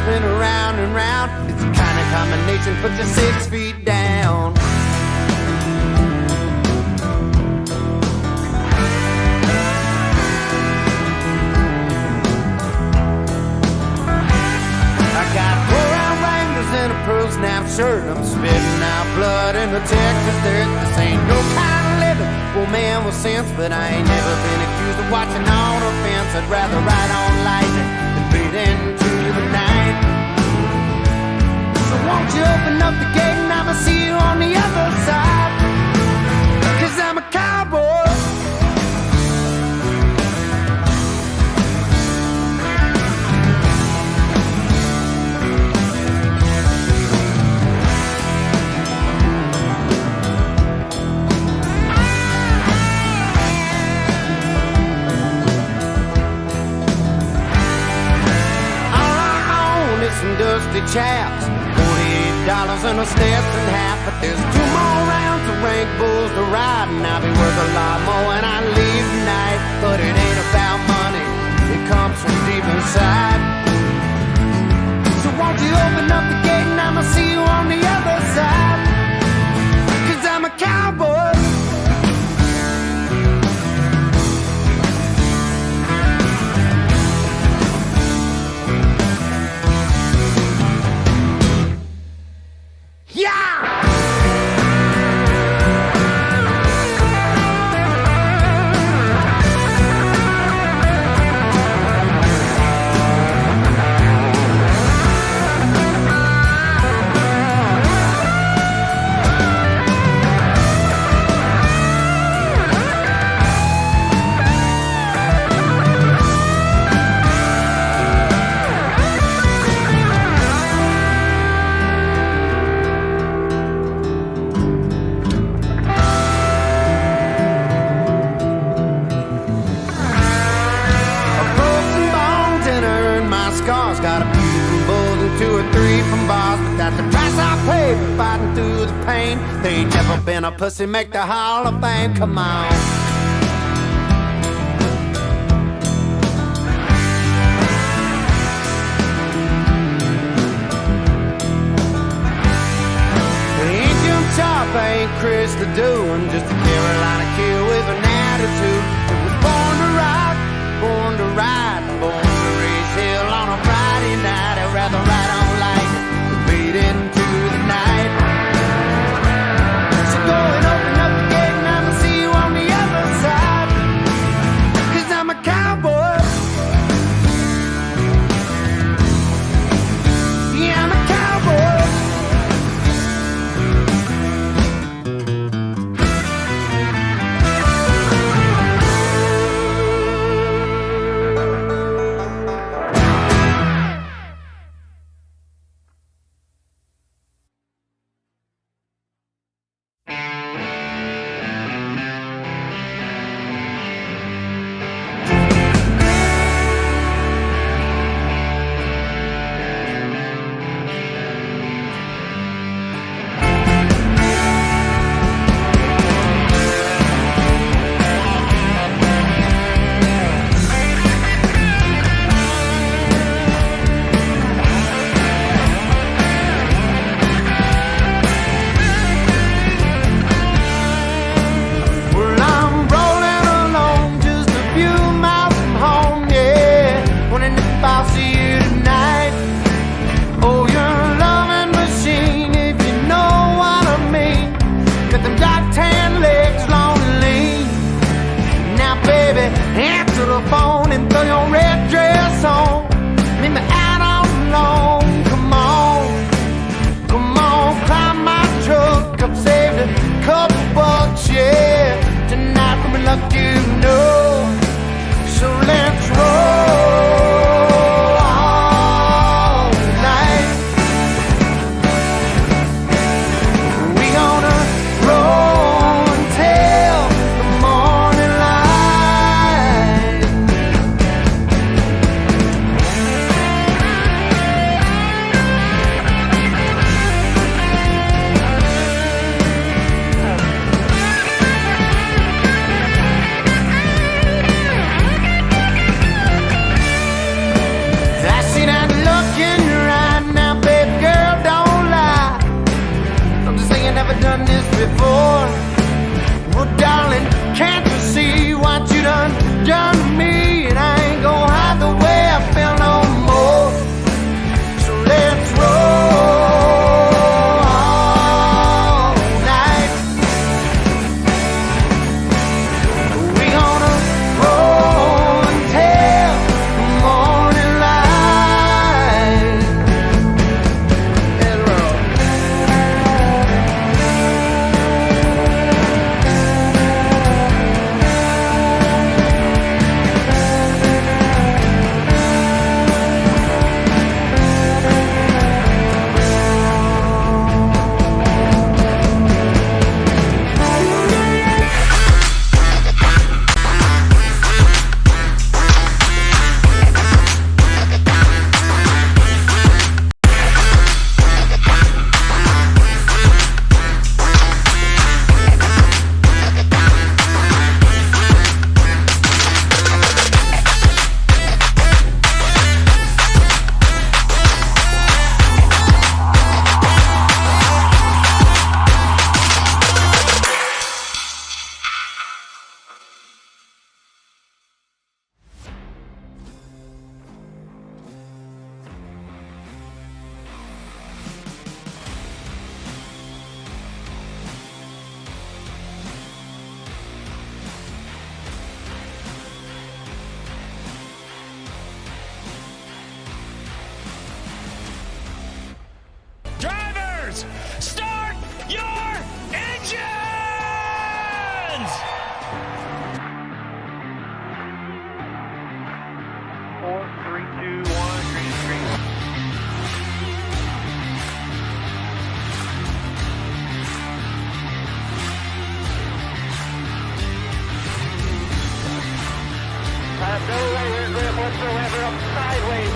spin around and round. It's the kind of combination puts you 6 feet down. I got 4-round Wranglers and a pearl snap shirt. I'm spitting out blood in the Texas dirt. This ain't no kind of living for man with sense, but I ain't never been accused of watching on a fence. I'd rather ride on lightning than bleed into the night. So won't you open up the gate and I'ma see you on the other side? 'Cause I'm a cowboy. Some dusty chaps, $48 and a step and half. But there's 2 more rounds of rank bulls to ride, and I'll be worth a lot more when I leave tonight. But it ain't about money, it comes from deep inside. So won't you open up the gate and I'ma see you on the other side? 'Cause I'm a cowboy. Got a few from bulls and 2 or 3 from bars, but that's the price I pay for fighting through the pain. There ain't never been a pussy make the Hall of Fame. Come on. The ain't Jim Sharp, I ain't Chris Ledoux. I'm just a Carolina kid with an attitude. It was born to rock, born to ride, born to raise hell on a Friday night. I'd rather ride on light than bleed into the night. So go and open up the gate and I'ma see you on the other side. 'Cause I'm a cowboy. Yeah, I'm a cowboy. done this before. Well, darling, can't you see what you done to me? And I ain't gonna hide the way I feel no more. So let's roll all night. We gonna roll until the morning light. Let's roll. Drivers, start your engines! 4, 3, 2, 1, green screen. No laser grip whatsoever, up sideways.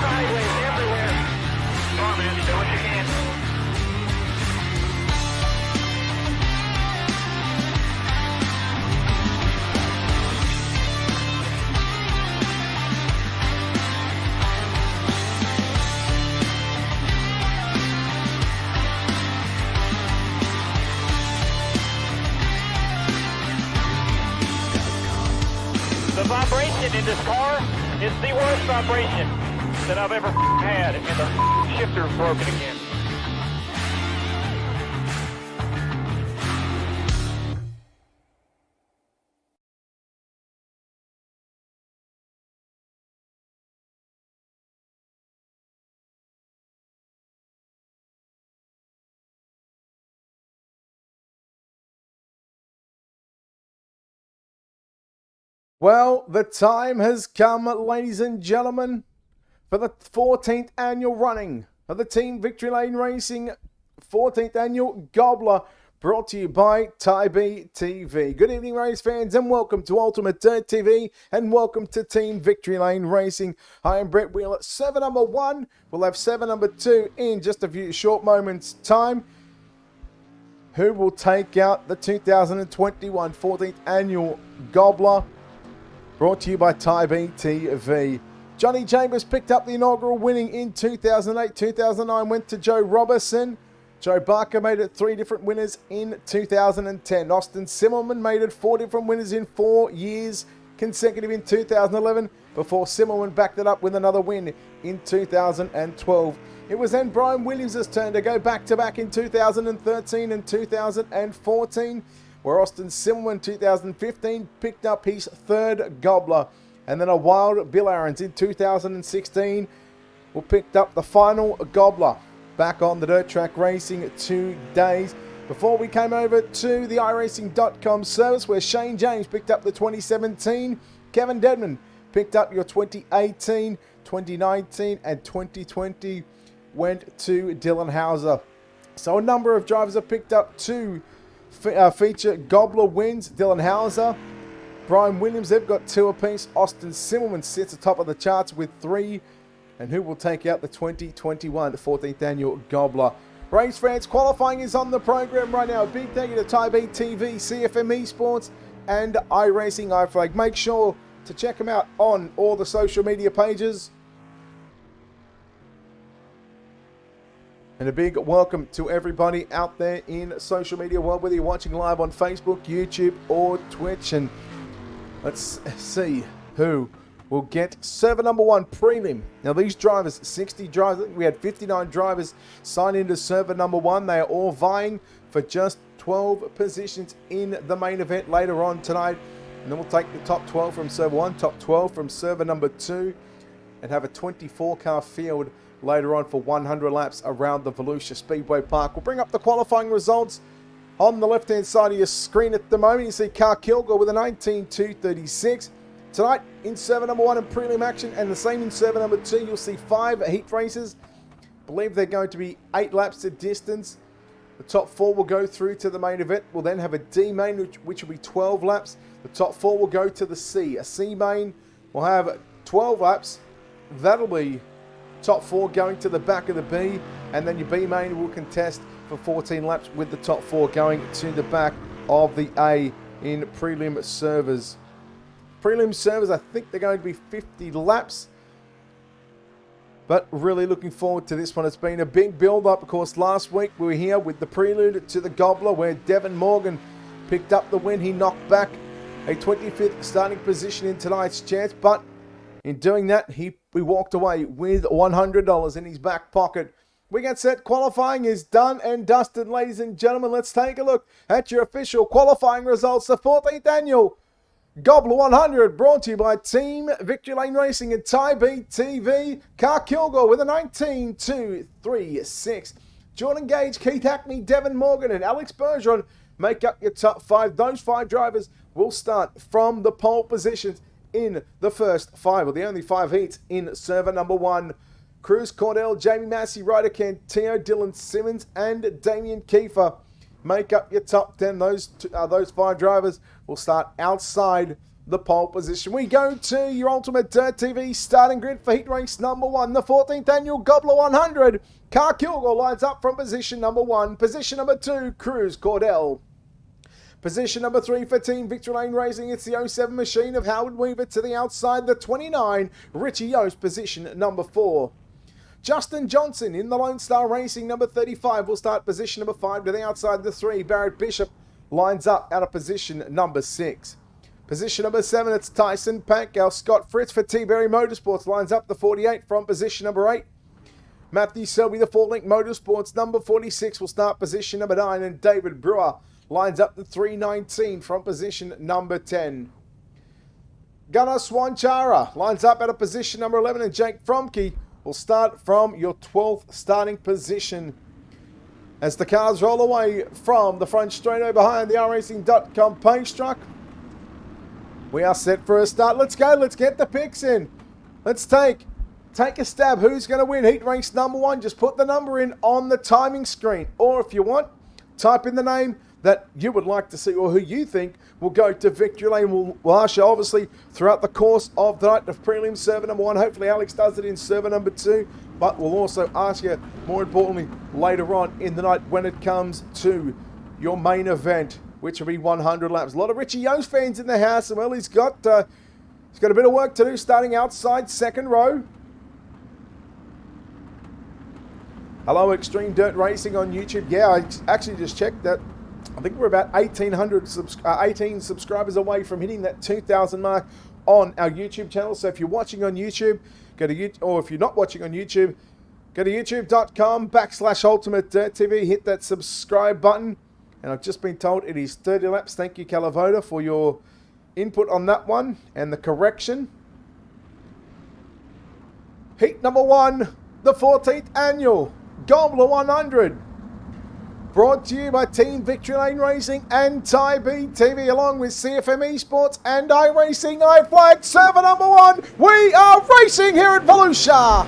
Sideways everywhere. Come on, man, do what you can. The vibration in this car is the worst vibration that I've ever had, and the shifter's broken again. Well, the time has come, ladies and gentlemen, for the 14th annual running of the Team Victory Lane Racing 14th annual Gobbler, brought to you by TyBTV. Good evening, race fans, and welcome to UltimateDirtTV, and welcome to Team Victory Lane Racing. I am Brett Wheeler, server number 1. We'll have server number 2 in just a few short moments' time. Who will take out the 2021 14th annual Gobbler? Brought to you by TyBTV. Johnny Chambers picked up the inaugural winning in 2008. 2009 went to Joe Robertson. Joe Barker made it 3 different winners in 2010. Austin Simmelman made it 4 different winners in 4 years consecutive in 2011, before Simmelman backed it up with another win in 2012. It was then Brian Williams' turn to go back-to-back in 2013 and 2014. Where Austin Simmelman 2015 picked up his 3rd Gobbler. And then a wild Bill Aarons in 2016 who picked up the final Gobbler back on the dirt track racing 2 days. Before we came over to the iRacing.com service, where Shane James picked up the 2017. Kevin Dedman picked up your 2018, 2019 and 2020 went to Dylan Hauser. So a number of drivers have picked up 2 feature Gobbler wins. Dylan Hauser, Brian Williams, they've got 2 apiece. Austin Simmelman sits atop of the charts with 3. And who will take out the 2021 14th annual Gobbler? Race fans, qualifying is on the program right now. A big thank you to TyBTV, CFM Esports and iRacing iFlag. Make sure to check them out on all the social media pages. And a big welcome to everybody out there in social media world, whether you're watching live on Facebook, YouTube, or Twitch. And let's see who will get server number 1 prelim. Now these drivers, 60 drivers, I think we had 59 drivers sign into server number 1. They are all vying for just 12 positions in the main event later on tonight. And then we'll take the top 12 from server 1, top 12 from server number 2, and have a 24-car field later on for 100 laps around the Volusia Speedway Park. We'll bring up the qualifying results on the left-hand side of your screen at the moment. You see Car Kilgore with a 19.236. Tonight in server number 1 in prelim action, and the same in server number 2, you'll see 5 heat races. I believe they're going to be 8 laps to distance. The top 4 will go through to the main event. We'll then have a D main, which will be 12 laps. The top 4 will go to the C. A C main will have 12 laps. That'll be top 4 going to the back of the B, and then your B main will contest for 14 laps with the top 4 going to the back of the A in prelim servers. Prelim servers, I think they're going to be 50 laps, but really looking forward to this one. It's been a big build-up. Of course, last week we were here with the prelude to the Gobbler, where Devin Morgan picked up the win. He knocked back a 25th starting position in tonight's chance, but in doing that, we walked away with $100 in his back pocket. We get set. Qualifying is done and dusted, ladies and gentlemen. Let's take a look at your official qualifying results. The 14th annual Gobbler 100 brought to you by Team Victory Lane Racing and TyBTV. Car Kilgore with a 19.236. Jordan Gage, Keith Hackney, Devin Morgan, and Alex Bergeron make up your top 5. Those 5 drivers will start from the pole positions in the first 5, or the only 5 heats in server number 1. Cruz Cordell, Jamie Massey, Ryder Cantillo, Dylan Simmons, and Damien Kiefer make up your top 10. Those 5 drivers will start outside the pole position. We go to your UltimateDirtTV starting grid for heat race number 1, the 14th annual Gobbler 100. Car Kilgore lines up from position number 1. Position number 2, Cruz Cordell. Position number 3 for Team Victory Lane Racing, it's the 07 machine of Howard Weaver to the outside, the 29, Richie Yost, position number 4. Justin Johnson in the Lone Star Racing, number 35, will start position number 5 to the outside, the 3, Barrett Bishop lines up out of position number 6. Position number 7, it's Tyson Pankow. Scott Fritz for T-Berry Motorsports lines up the 48 from position number 8. Matthew Selby, the 4-Link Motorsports, number 46, will start position number 9, and David Brewer lines up the 319 from position number 10. Gunnar Swanchara lines up at a position number 11, and Jake Fromke will start from your 12th starting position. As the cars roll away from the front straight behind the iRacing.com pace truck, we are set for a start. Let's go. Let's get the picks in. Let's take a stab. Who's going to win heat race number 1? Just put the number in on the timing screen, or if you want, type in the name that you would like to see, or who you think will go to victory lane. We'll ask you, obviously, throughout the course of the night of prelim server number 1. Hopefully Alex does it in server number 2, but we'll also ask you, more importantly, later on in the night when it comes to your main event, which will be 100 laps. A lot of Richie Yost fans in the house, and well, he's got a bit of work to do starting outside second row. Hello, Extreme Dirt Racing on YouTube. Yeah, I actually just checked that. I think we're about 18 subscribers away from hitting that 2,000 mark on our YouTube channel. So if you're watching on YouTube, go to YouTube, or if you're not watching on YouTube, go to youtube.com/UltimateDirtTV, hit that subscribe button. And I've just been told it is 30 laps. Thank you, Calavoda, for your input on that one and the correction. Heat number 1, the 14th annual Gobbler 100. Brought to you by Team Victory Lane Racing and TyBTV, along with CFM Esports and iRacing. iFlag server number 1. We are racing here at Volusia.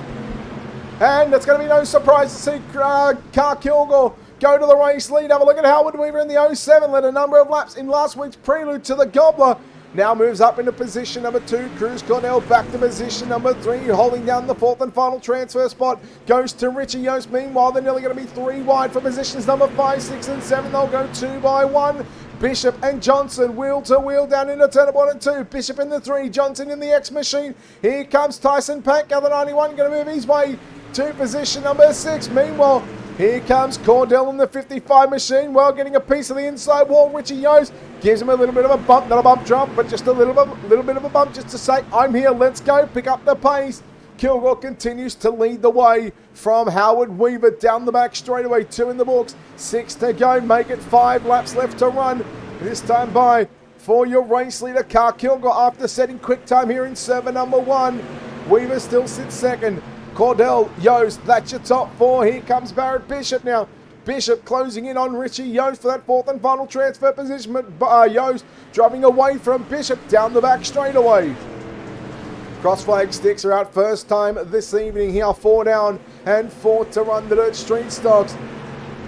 And it's going to be no surprise to see Car Kilgore go to the race lead. Have a look at Howard Weaver in the 07. Led a number of laps in last week's prelude to the Gobbler. Now moves up into position number 2. Cruz Cornell back to position number 3. Holding down the 4th and final transfer spot goes to Richie Yost. Meanwhile, they're nearly going to be 3 wide for positions number 5, 6, and 7. They'll go 2 by 1. Bishop and Johnson wheel to wheel down into turn 1 and 2. Bishop in the 3. Johnson in the X machine. Here comes Tyson Pankow, the 91, going to move his way to position number 6. Meanwhile, Here comes Cordell in the 55 machine. Well, getting a piece of the inside wall. Richie Yost gives him a little bit of a bump. Not a bump drop, but just a little bit of a bump just to say, I'm here, let's go. Pick up the pace. Kilgore continues to lead the way from Howard Weaver down the back straightaway. 2 in the books, 6 to go. Make it 5 laps left to run. This time by for your race leader, Car Kilgore, after setting quick time here in server number 1. Weaver still sits second. Cordell, Yost, that's your top 4. Here comes Barrett Bishop now. Bishop closing in on Richie Yost for that 4th and final transfer position. But Yost driving away from Bishop down the back straightaway. Cross flag sticks are out first time this evening here. 4 down and 4 to run the Dirt Street Stocks.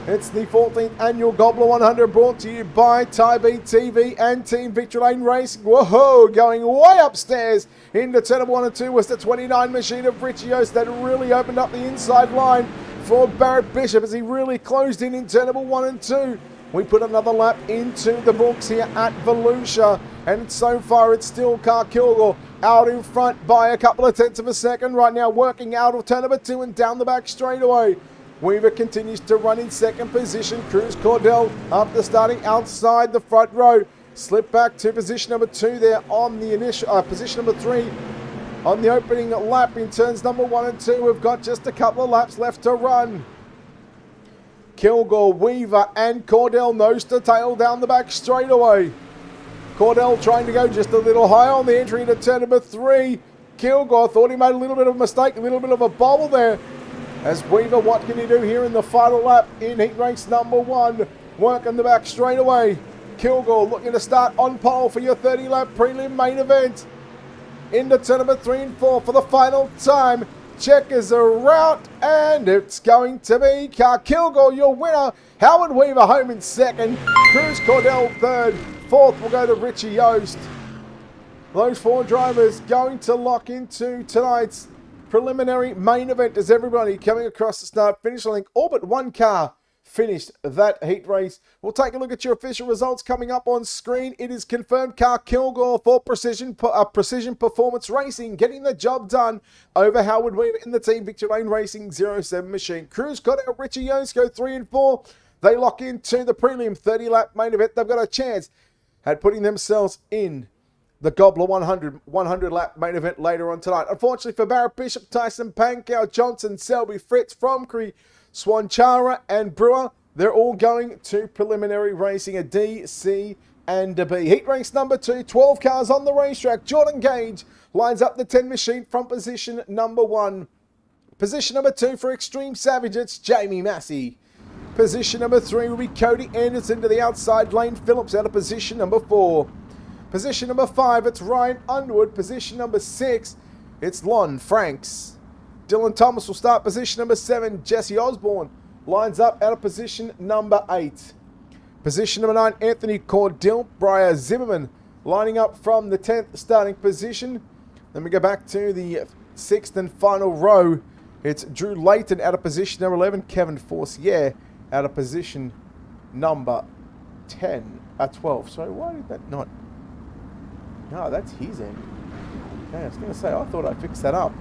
It's the 14th annual Gobbler 100 brought to you by TyBTV and Team Victory Lane Racing. Whoa, going way upstairs into turn 1 and 2 was the 29 machine of Richie Yost that really opened up the inside line for Barrett Bishop as he really closed in turn 1 and 2. We put another lap into the books here at Volusia, and so far it's still Car Kilgore out in front by a couple of tenths of a second right now, working out of turn 2 and down the back straightaway. Weaver continues to run in second position. Cruz Cordell, after starting outside the front row, slipped back to position number 2 there on the initial position number 3 on the opening lap in turns number 1 and 2. We've got just a couple of laps left to run. Kilgore, Weaver and Cordell nose to tail down the back straightaway. Cordell trying to go just a little higher on the entry into turn number 3. Kilgore thought he made a little bit of a mistake, a little bit of a bobble there. As Weaver, what can he do here in the final lap in heat race number 1? Working the back straightaway. Kilgore looking to start on pole for your 30-lap prelim main event. Into turn number 3 and 4 for the final time. Checkers are out, and it's going to be Car Kilgore, your winner. Howard Weaver home in second. Cruz Cordell third. Fourth will go to Richie Yost. Those 4 drivers going to lock into tonight's preliminary main event as everybody coming across the start-finish line. All but 1 car finished that heat race. We'll take a look at your official results coming up on screen. It is confirmed Car Kilgore for Precision Performance Racing getting the job done over Howard Weaver in the Team Victory Lane Racing 07 machine. Cruz Cordell, Richie Yost go 3 and 4. They lock into the prelim 30-lap main event. They've got a chance at putting themselves in the Gobbler 100-lap main event later on tonight. Unfortunately for Barrett Bishop, Tyson Pankow, Johnson, Selby, Fritz, Fromkrey, Swanchara and Brewer, they're all going to preliminary racing, a D, C and a B. Heat race number 2, 12 cars on the racetrack. Jordan Gage lines up the 10 machine from position number 1. Position number 2 for Extreme Savage, it's Jamie Massey. Position number 3 will be Cody Anderson to the outside lane. Phillips out of position number 4. Position number 5, it's Ryan Underwood. Position number 6, it's Lon Franks. Dylan Thomas will start position number 7. Jesse Osborne lines up out of position number 8. Position number 9, Anthony Cordill. Briar Zimmerman lining up from the 10th starting position. Then we go back to the 6th and final row. It's Drew Layton out of position number 11. Kevin Forcier out of position number 12. Sorry, why did that not... No, that's his end. Okay, I was going to say, I thought I fixed that up.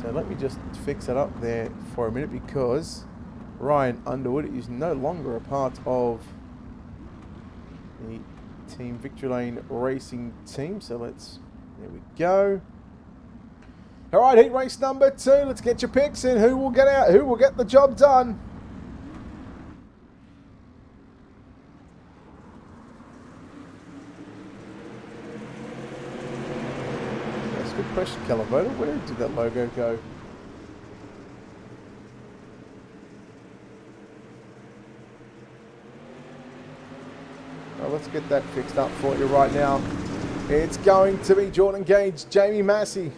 So let me just fix it up there for a minute because Ryan Underwood is no longer a part of the Team Victory Lane Racing team. So there we go. All right, heat race number 2. Let's get your picks in. Who will get out? Who will get the job done? Good question, Calivoda. Where did that logo go? Well, let's get that fixed up for you right now. It's going to be Jordan Gage, Jamie Massey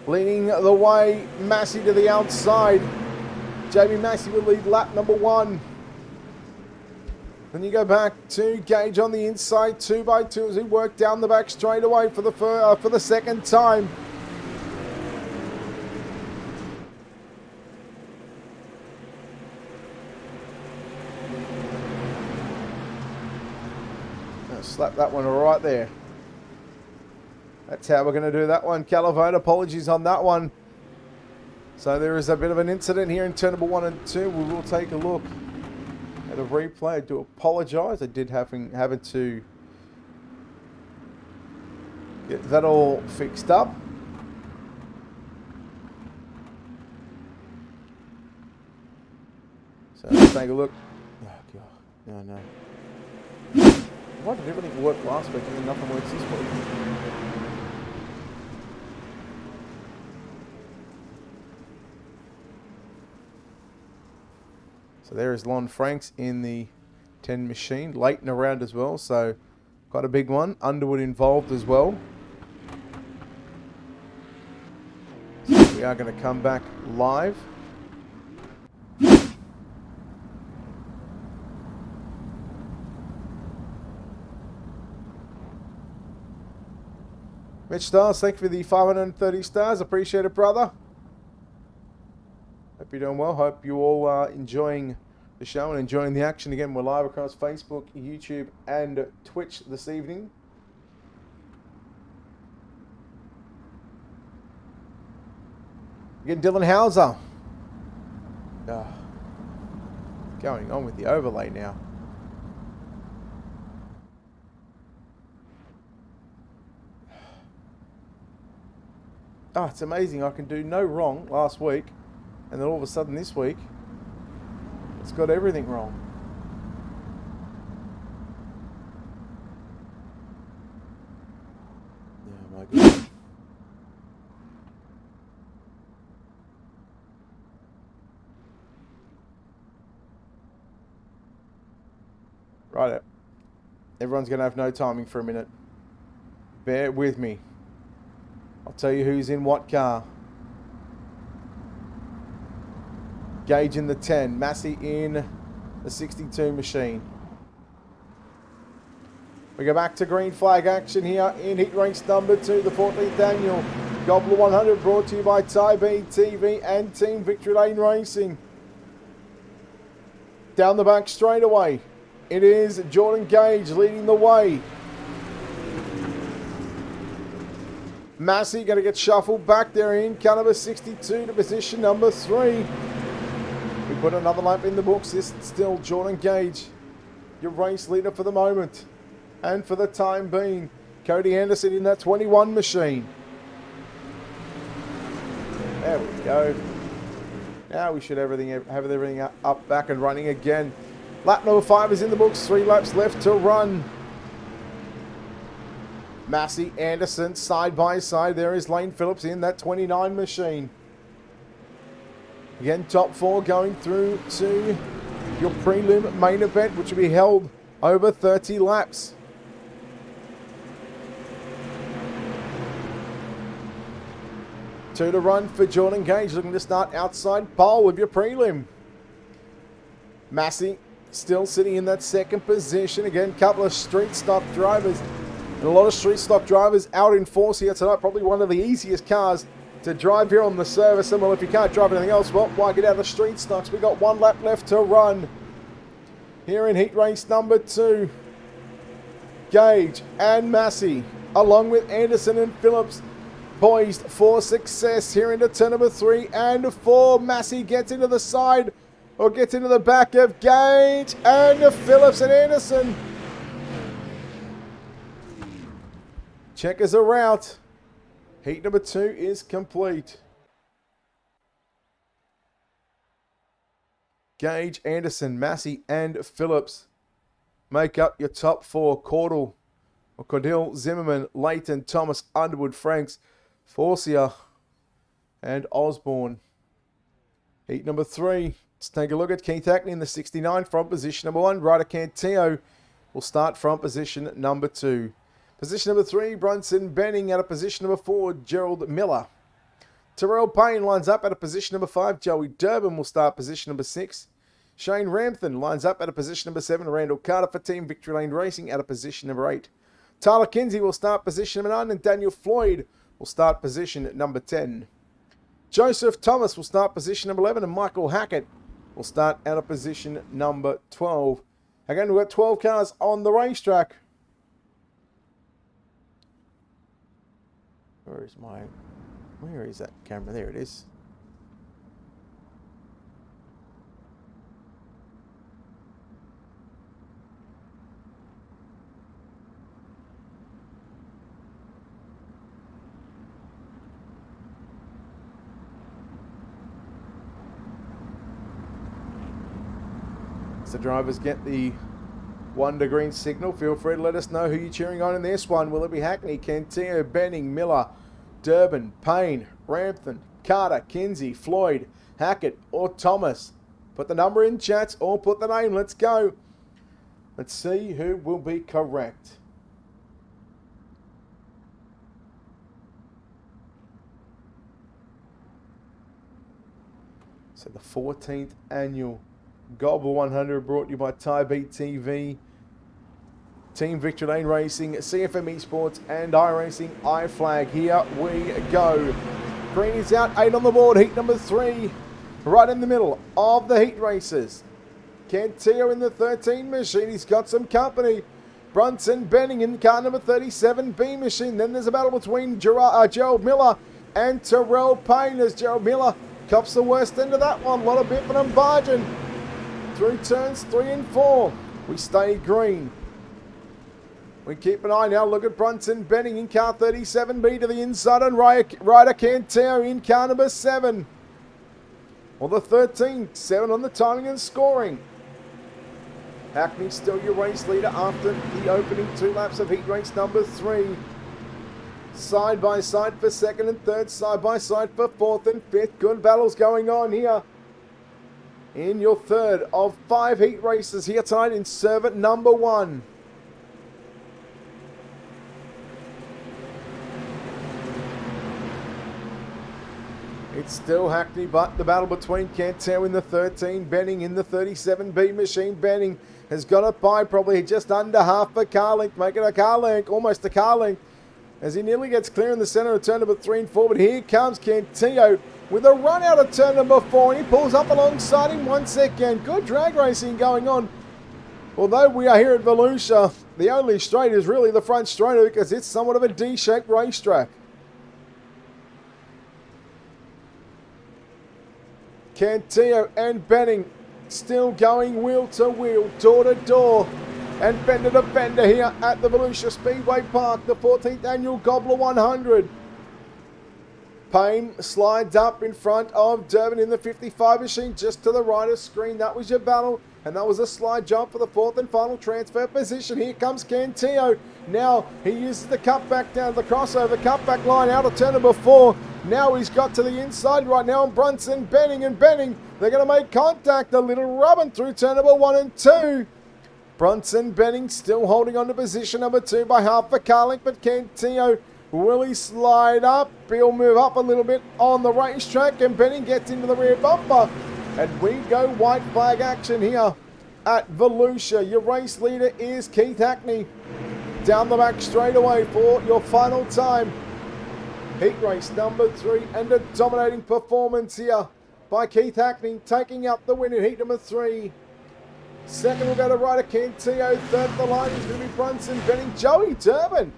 leading the way. Massey to the outside. Jamie Massey will lead lap number 1. Then you go back to Gage on the inside, 2 by 2 as he worked down the back straight away for the second time. I'll slap that one right there. That's how we're going to do that one. Calivoda, apologies on that one. So there is a bit of an incident here in turn number 1 and 2. We will take a look at a replay. I do apologise. I did having to get that all fixed up. So let's take a look. Oh god, no. Why did everything work last week and then nothing works this week? So there is Lon Franks in the 10 machine, late in the round as well, so quite a big one. Underwood involved as well. So we are going to come back live. Mitch Stars, thank you for the 530 stars. Appreciate it, brother. Hope you're doing well. Hope you all are enjoying the show and enjoying the action. Again, we're live across Facebook, YouTube, and Twitch this evening. Again, Dylan Hauser. Going on with the overlay now. Oh, it's amazing. I can do no wrong last week, and then all of a sudden this week, it's got everything wrong. Oh my goodness. Right. Everyone's going to have no timing for a minute. Bear with me. I'll tell you who's in what car. Gage in the 10. Massey in the 62 machine. We go back to green flag action here in heat race number 2, the 14th annual Gobbler 100, brought to you by TyBTV and Team Victory Lane Racing. Down the back straightaway, it is Jordan Gage leading the way. Massey going to get shuffled back there in car number 62 to position number 3. We put another lap in the books. This is still Jordan Gage, your race leader for the moment. And for the time being, Cody Anderson in that 21 machine. There we go. Now we should have everything up, back and running again. Lap number 5 is in the books. 3 laps left to run. Massey, Anderson, side by side. There is Lane Phillips in that 29 machine. Again, top 4 going through to your prelim main event, which will be held over 30 laps. Two to run for Jordan Gage, looking to start outside pole with your prelim. Massey still sitting in that second position. Again, couple of street stock drivers. And a lot of street stock drivers out in force here tonight. Probably one of the easiest cars to drive here on the service. And well, if you can't drive anything else, well, why get out of the street stocks? We've got 1 lap left to run. Here in heat race number 2. Gage and Massey, along with Anderson and Phillips, poised for success here into turn number 3 and 4. Massey gets into the side or gets into the back of Gage and Phillips and Anderson. Checkers are out. Heat number 2 is complete. Gage, Anderson, Massey, and Phillips make up your top 4. Cordell, Zimmerman, Leighton, Thomas, Underwood, Franks, Volusia, and Osborne. Heat number 3. Let's take a look at Keith Hackney in the 69 from position number 1. Ryder Cantillo will start from position number 2. Position number 3, Brunson Benning out of position number 4, Gerald Miller. Terrell Payne lines up at a position number 5. Joey Durbin will start position number 6. Shane Ramthen lines up at a position number 7. Randall Carter for Team Victory Lane Racing at a position number 8. Tyler Kinsey will start position number 9, and Daniel Floyd will start position number 10. Joseph Thomas will start position number 11, and Michael Hackett will start out of position number 12. Again, we've got 12 cars on the racetrack. Where is that camera? There it is. As the drivers get the 1 to green signal, feel free to let us know who you're cheering on in this one. Will it be Hackney, Cantillo, Benning, Miller, Durbin, Payne, Rampton, Carter, Kinsey, Floyd, Hackett or Thomas? Put the number in chats or put the name. Let's go. Let's see who will be correct. So the 14th annual Gobbler 100 brought to you by TyBTV, Team Victory Lane Racing, CFM Esports and iRacing iFlag. Here we go. Green is out, 8 on the board, heat number 3. Right in the middle of the heat races. Cantillo in the 13 machine, he's got some company. Brunson Benning in car number 37B machine. Then there's a battle between Gerald Miller and Terrell Payne as Gerald Miller cops the worst end of that one. A lot of bipping and barging through turns 3 and 4. We stay green. We keep an eye now. Look at Brunson Benning in car 37B to the inside and Ryder Cantillo in car number 7. Well, the 13, 7 on the timing and scoring. Hackney still your race leader after the opening 2 laps of heat race number 3. Side by side for 2nd and 3rd, side by side for 4th and 5th. Good battles going on here in your 3rd of 5 heat races here tonight in server number 1. It's still Hackney, but the battle between Cantillo in the 13, Benning in the 37B machine. Benning has got it by probably just under half a car length, making a car length, almost a car length, as he nearly gets clear in the centre of turn number 3 and 4. But here comes Cantillo with a run out of turn number 4, and he pulls up alongside him once again. Good drag racing going on. Although we are here at Volusia, the only straight is really the front straight because it's somewhat of a D-shaped racetrack. Cantillo and Benning still going wheel to wheel, door to door, and fender to fender here at the Volusia Speedway Park, the 14th annual Gobbler 100. Payne slides up in front of Durbin in the 55 machine, just to the right of screen. That was your battle, and that was a slide jump for the 4th and final transfer position. Here comes Cantillo. Now he uses the cutback down the crossover, cutback line out of turn number 4. Now he's got to the inside right now on Brunson, Benning, and Benning. They're going to make contact, a little rubbing through turn number 1 and 2. Brunson Benning still holding on to position number 2 by half a car length, but Cantillo, will he slide up? He'll move up a little bit on the racetrack, and Benning gets into the rear bumper. And we go white flag action here at Volusia. Your race leader is Keith Hackney. Down the back straight away for your final time. Heat race number 3, and a dominating performance here by Keith Hackney, taking out the win in heat number 3. Second will go to Ryder Cantillo. Third the line is going to be Brunson Benning. Joey Durbin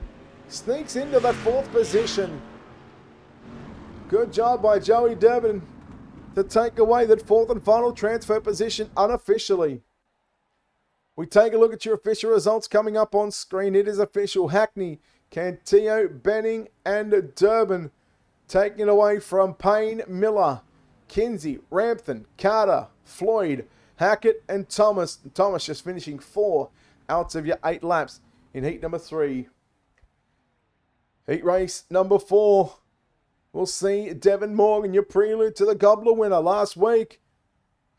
sneaks into that 4th position. Good job by Joey Durbin to take away that 4th and final transfer position unofficially. We take a look at your official results coming up on screen. It is official. Hackney, Cantillo, Benning and Durbin taking it away from Payne, Miller, Kinsey, Rampton, Carter, Floyd, Hackett and Thomas. Thomas just finishing 4 out of your 8 laps in heat number 3. Heat race number 4. We'll see Devin Morgan, your prelude to the Gobbler winner last week.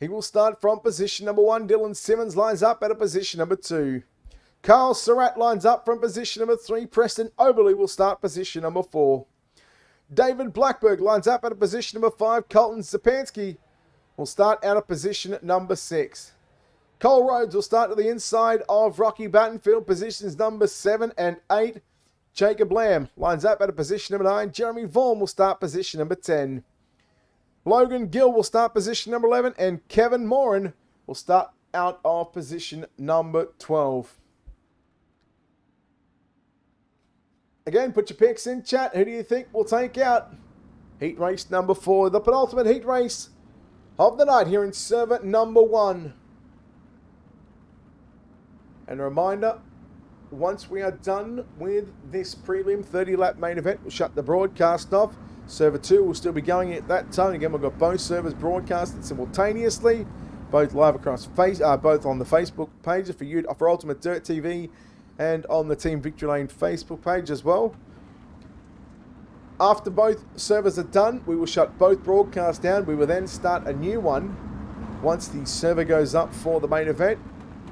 He will start from position number 1. Dylan Simmons lines up at a position number 2. Carl Surratt lines up from position number 3. Preston Oberle will start position number 4. David Blackberg lines up at a position number 5. Colton Zapansky will start out of position number 6. Cole Rhodes will start to the inside of Rocky Battenfield, positions number 7 and 8. Jacob Lamb lines up at a position number 9. Jeremy Vaughan will start position number 10. Logan Gill will start position number 11. And Kevin Moran will start out of position number 12. Again, put your picks in chat. Who do you think will take out heat race number 4, the penultimate heat race of the night here in server number 1? And a reminder, once we are done with this prelim 30-lap main event, we'll shut the broadcast off. Server 2 will still be going at that time. Again, we've got both servers broadcasted simultaneously. both live across both on the Facebook pages for Ultimate Dirt TV and on the Team Victory Lane Facebook page as well. After both servers are done, we will shut both broadcasts down. We will then start a new one once the server goes up for the main event,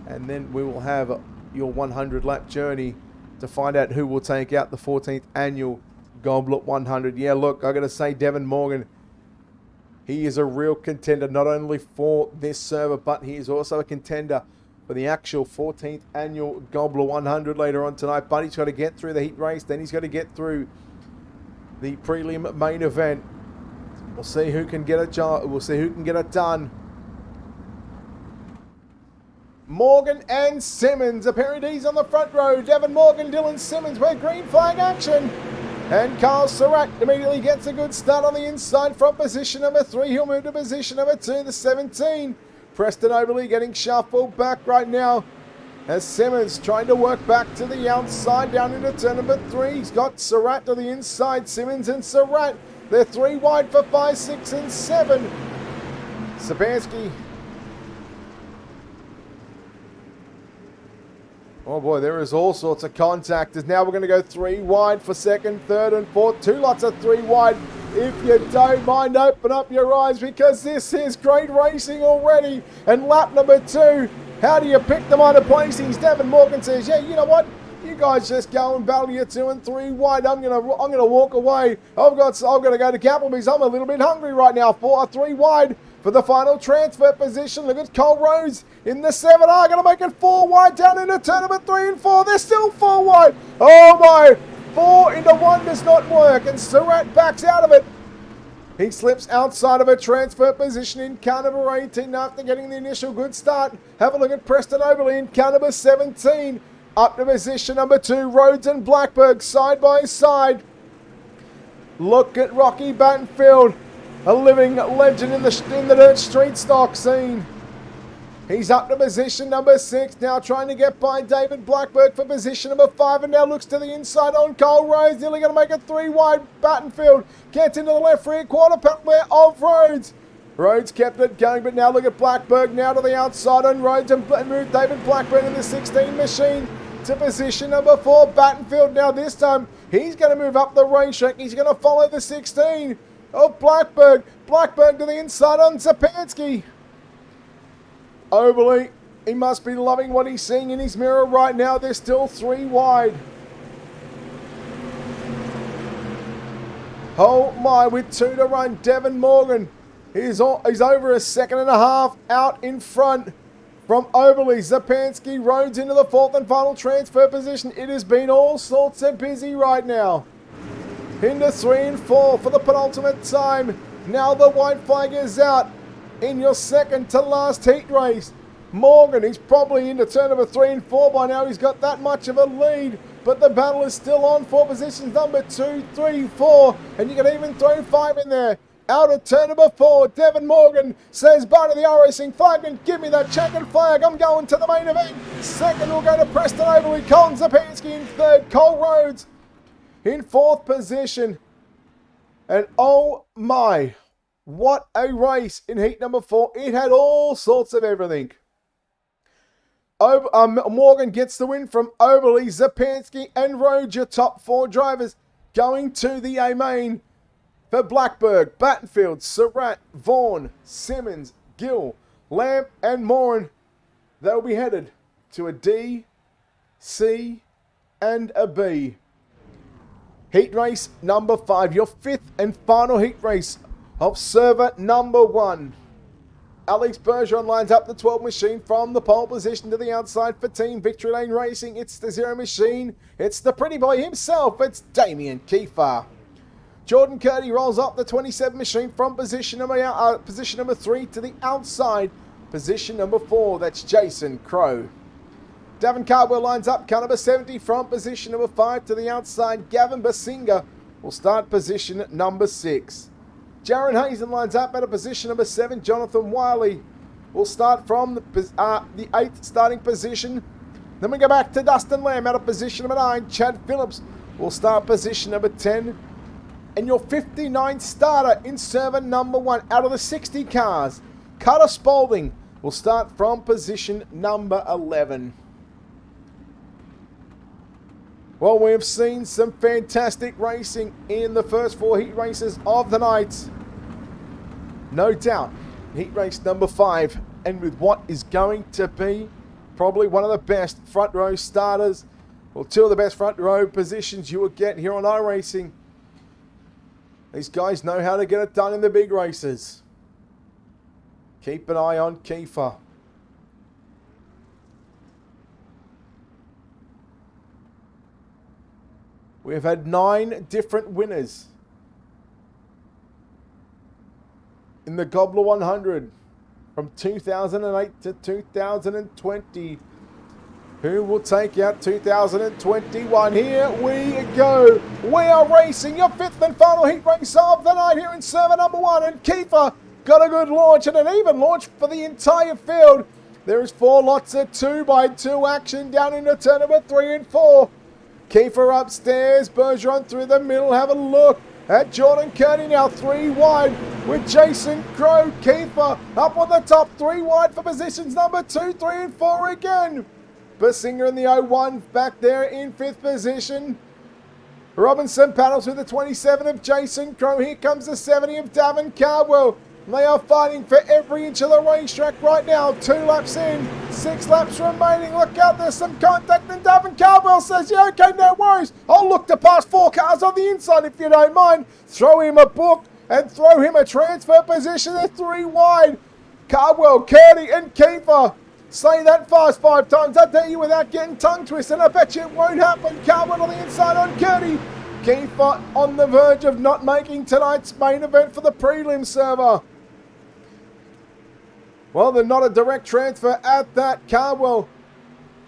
and then we will have your 100-lap journey to find out who will take out the 14th annual Gobbler 100. Yeah, look, I got to say, Devin Morgan, he is a real contender, not only for this server, but he is also a contender for the actual 14th annual Gobbler 100 later on tonight. But he's got to get through the heat race, then he's got to get through the prelim main event. We'll see who can get it. We'll see who can get it done. Morgan and Simmons, a pair of Ds on the front row. Devin Morgan, Dylan Simmons with green flag action. And Carl Surratt immediately gets a good start on the inside from position number 3. He'll move to position number 2, the 17. Preston Overley getting shuffled back right now as Simmons trying to work back to the outside down into turn number 3. He's got Surratt to the inside. Simmons and Surratt, they're 3 wide for 5, 6 and 7. Sabansky. Oh boy, there is all sorts of contact. As now we're going to go 3 wide for 2nd, 3rd and 4th. 2 lots of 3 wide. If you don't mind, open up your eyes because this is great racing already. And lap number 2, how do you pick the minor placings? Devin Morgan says, yeah, you know what? You guys just go and battle your 2 and 3 wide. I'm gonna walk away. I've got to go to Applebee's. I'm a little bit hungry right now. 3 wide for the final transfer position. Look at Cole Rose in the 7R. Going to make it 4 wide down into turn number 3 and 4. They're still 4 wide. Oh my! 4 into 1 does not work, and Surratt backs out of it. He slips outside of a transfer position in car number 18 after getting the initial good start. Have a look at Preston Overley in car number 17. Up to position number 2, Rhodes and Blackberg side by side. Look at Rocky Battenfield, a living legend in the dirt street stock scene. He's up to position number 6, now trying to get by David Blackberg for position number 5, and now looks to the inside on Cole Rhodes, nearly going to make it 3 wide. Battenfield gets into the left rear quarter panel of Rhodes. Rhodes kept it going, but now look at Blackberg now to the outside on Rhodes and move David Blackberg in the 16 machine to position number 4. Battenfield now this time, he's going to move up the racetrack. He's going to follow the 16 of Blackberg. Blackberg to the inside on Sapansky. Overley, he must be loving what he's seeing in his mirror right now. They're still 3 wide. Oh my, with 2 to run, Devin Morgan. He's over a 2.5 out in front from Overley. Zapansky, Rhodes into the 4th and final transfer position. It has been all sorts of busy right now. Into 3 and 4 for the penultimate time. Now the white flag is out in your second to last heat race. Morgan, he's probably into turn number 3 and 4 by now. He's got that much of a lead, but the battle is still on for positions number 2, 3, 4, and you can even throw 5 in there. Out of turn number 4, Devin Morgan says bye to the iRacing flag and give me that checkered flag. I'm going to the main event. Second will go to Preston Overley. Colin Zapansky in 3rd. Cole Rhodes in 4th position. And oh my, what a race in heat number 4. It had all sorts of everything. Morgan gets the win from Overley, Zapansky and Rhodes, your top 4 drivers. Going to the A-main for Blackberg, Battenfield, Surratt, Vaughan, Simmons, Gill, Lamb and Moran. They'll be headed to a D, C and a B. Heat race number 5, your 5th and final heat race of server number 1. Alex Bergeron lines up the 12 machine from the pole position to the outside for Team Victory Lane Racing. It's the 0 machine. It's the pretty boy himself. It's Damien Kiefer. Jordan Curdy rolls up the 27 machine from position number 3 to the outside. Position number 4, that's Jason Crow. Davin Cardwell lines up car number 70 from position number 5 to the outside. Gavin Basinga will start position number 6. Jaron Hazen lines up at a position number 7. Jonathan Wiley will start from the 8th starting position. Then we go back to Dustin Lamb at a position number 9. Chad Phillips will start position number 10. And your 59 starter in server number 1 out of the 60 cars. Carter Spalding We'll start from position number 11. Well, we've seen some fantastic racing in the first 4 heat races of the night. No doubt, heat race number 5, and with what is going to be probably one of the best front row starters, or 2 of the best front row positions you will get here on iRacing. These guys know how to get it done in the big races. Keep an eye on Kiefer. We've had 9 different winners in the Gobbler 100 from 2008 to 2020. Who will take out 2021? Here we go. We are racing your 5th and final heat race of the night here in server number 1. And Kiefer got a good launch and an even launch for the entire field. There is 4 lots of 2x2 action down into turn number 3 and 4. Kiefer upstairs, Bergeron through the middle. Have a look at Jordan Kearney now 3 wide with Jason Crow. Kiefer up on the top, 3 wide for positions number 2, 3 and 4 again. Bersinger in the 01 back there in 5th position. Robinson paddles with the 27 of Jason Crow. Here comes the 70 of Davin Cardwell. They are fighting for every inch of the racetrack right now. 2 laps in, 6 laps remaining. Look out, there's some contact. And Davin Cardwell says, yeah, okay, no worries. I'll look to pass 4 cars on the inside if you don't mind. Throw him a book and throw him a transfer position. They're 3 wide. Cardwell, Kearney and Kiefer. Say that fast 5 times, I tell you, without getting tongue twisted. I bet you it won't happen. Cardwell on the inside on Kearney. Kiefer on the verge of not making tonight's main event for the prelim server. Well, they're not a direct transfer at that. Cardwell,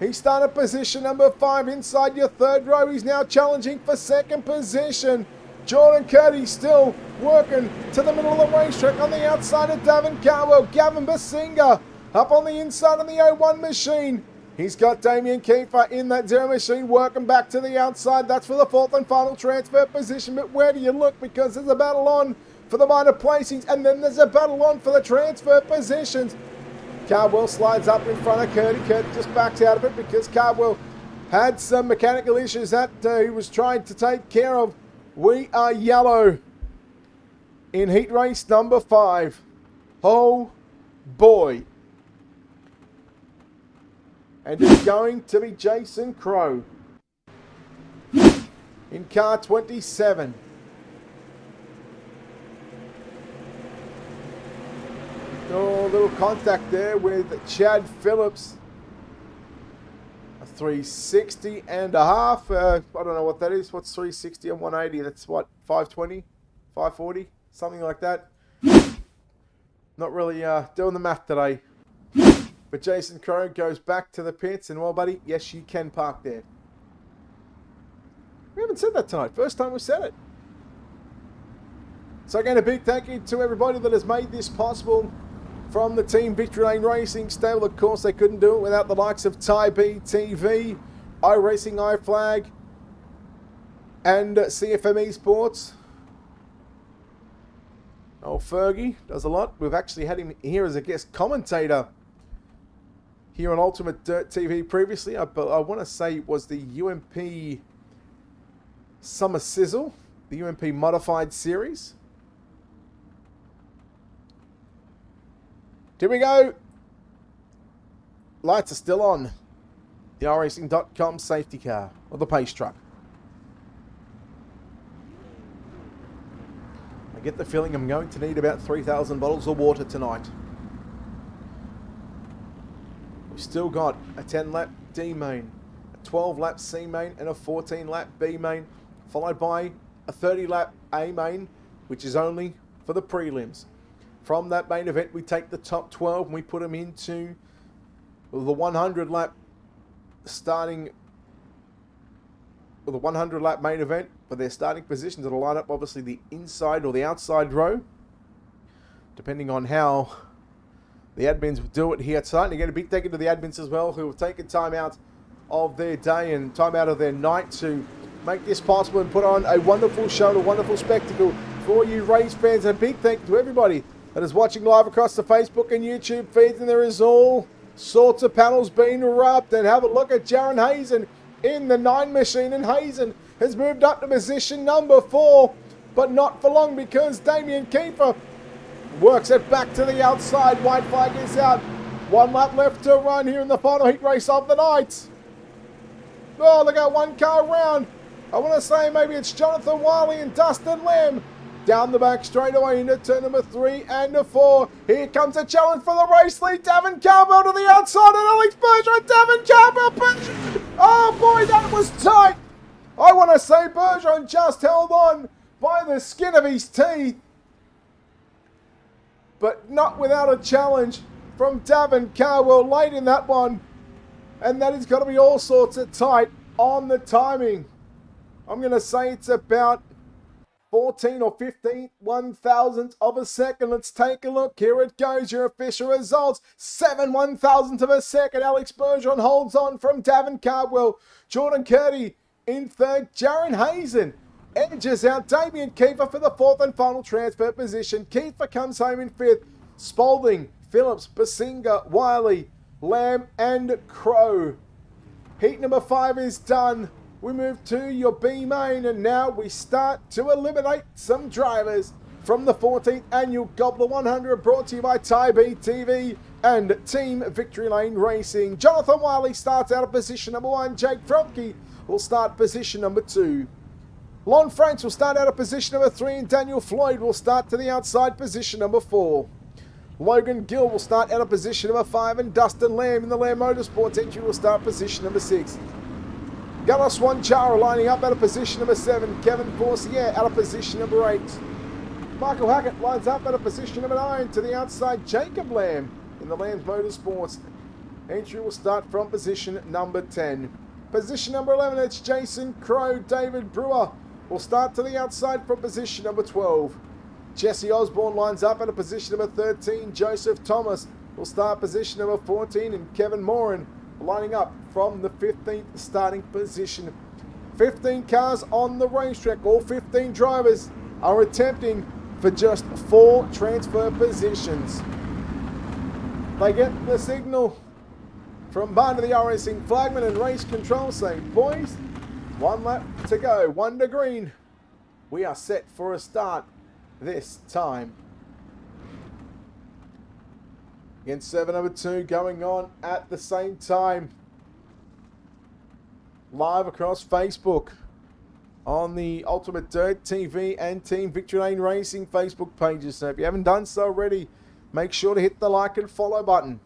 he started position number 5 inside your 3rd row. He's now challenging for 2nd position. Jordan Kearney still working to the middle of the racetrack on the outside of Davin Cardwell. Gavin Bersinger up on the inside on the 01 machine. He's got Damien Kiefer in that 0 machine working back to the outside. That's for the 4th and final transfer position. But where do you look? Because there's a battle on for the minor placings, and then there's a battle on for the transfer positions. Cardwell slides up in front of Kearney. Kearney just backs out of it because Cardwell had some mechanical issues that he was trying to take care of. We are yellow in heat race number 5. Oh boy. And it's going to be Jason Crow in car 27. Oh, little contact there with Chad Phillips. A 360 and a half. I don't know what that is. What's 360 and 180? That's what, 520, 540, something like that. Not really doing the math today. But Jason Crow goes back to the pits, and well, buddy, yes, you can park there. We haven't said that tonight. First time we've said it. So again, a big thank you to everybody that has made this possible from the Team Victory Lane Racing stable. Of course, they couldn't do it without the likes of TyBTV, iRacing, iFlag, and CFM Esports. Oh, Fergie does a lot. We've actually had him here as a guest commentator here on UltimateDirtTV previously. I want to say it was the UMP Summer Sizzle, the UMP Modified Series. Here we go. Lights are still on. The iRacing.com safety car, or the pace truck. I get the feeling I'm going to need about 3,000 bottles of water tonight. We've still got a 10-lap D-main, a 12-lap C-main, and a 14-lap B-main, followed by a 30-lap A-main, which is only for the prelims. From that main event, we take the top 12 and we put them into the 100-lap starting, or the 100-lap main event for their starting positions. It'll line up, obviously, the inside or the outside row, depending on how the admins will do it here tonight. And again, a big thank you to the admins as well, who have taken time out of their day and time out of their night to make this possible and put on a wonderful show and a wonderful spectacle for you race fans. And a big thank you to everybody that is watching live across the Facebook and YouTube feeds, and there is all sorts of panels being rubbed. And have a look at Jaron Hazen in the 9 machine, and Hazen has moved up to position number 4, but not for long because Damien Kiefer works it back to the outside. White flag is out. 1 lap left to run here in the final heat race of the night. Oh, look at 1 car around. I want to say maybe it's Jonathan Wiley and Dustin Lamb. Down the back straightaway into turn number 3 and 4. Here comes a challenge for the race lead. Davin Cowbell to the outside, and Alex Bergeron. Davin Cowbell. Oh boy, that was tight. I want to say Bergeron just held on by the skin of his teeth, but not without a challenge from Davin Cowbell late in that one. And that is going to be all sorts of tight on the timing. I'm going to say it's about 14 or 15 1,000ths of a second. Let's take a look. Here it goes. Your official results. 7 1,000ths of a second. Alex Bergeron holds on from Davin Cardwell. Jordan Curdy in third. Jaron Hazen edges out Damien Kiefer for the 4th and final transfer position. Kiefer comes home in 5th. Spalding, Phillips, Basinga, Wiley, Lamb and Crow. Heat number 5 is done. We move to your B-main, and now we start to eliminate some drivers from the 14th Annual Gobbler 100, brought to you by TyBTV and Team Victory Lane Racing. Jonathan Wiley starts out of position number 1. Jake Fromke will start position number 2. Lon Franks will start out of position number 3, and Daniel Floyd will start to the outside position number 4. Logan Gill will start out of position number 5, and Dustin Lamb in the Lamb Motorsports entry will start position number 6. Gunnar Swanchara lining up out of position number 7. Kevin Forcier out of position number 8. Michael Hackett lines up out of position number 9 to the outside. Jacob Lamb in the Lambs Motorsports entry will start from position number 10. Position number 11, it's Jason Crow. David Brewer will start to the outside from position number 12. Jesse Osborne lines up out of position number 13. Joseph Thomas will start position number 14, and Kevin Moran lining up from the 15th starting position. 15 cars on the racetrack. All 15 drivers are attempting for just 4 transfer positions. They get the signal from Barn to the iRacing flagman and race control saying, boys, 1 lap to go, 1 to green. We are set for a start this time. Against server number 2 going on at the same time. Live across Facebook on the UltimateDirtTV and Team Victory Lane Racing Facebook pages. So if you haven't done so already, make sure to hit the like and follow button.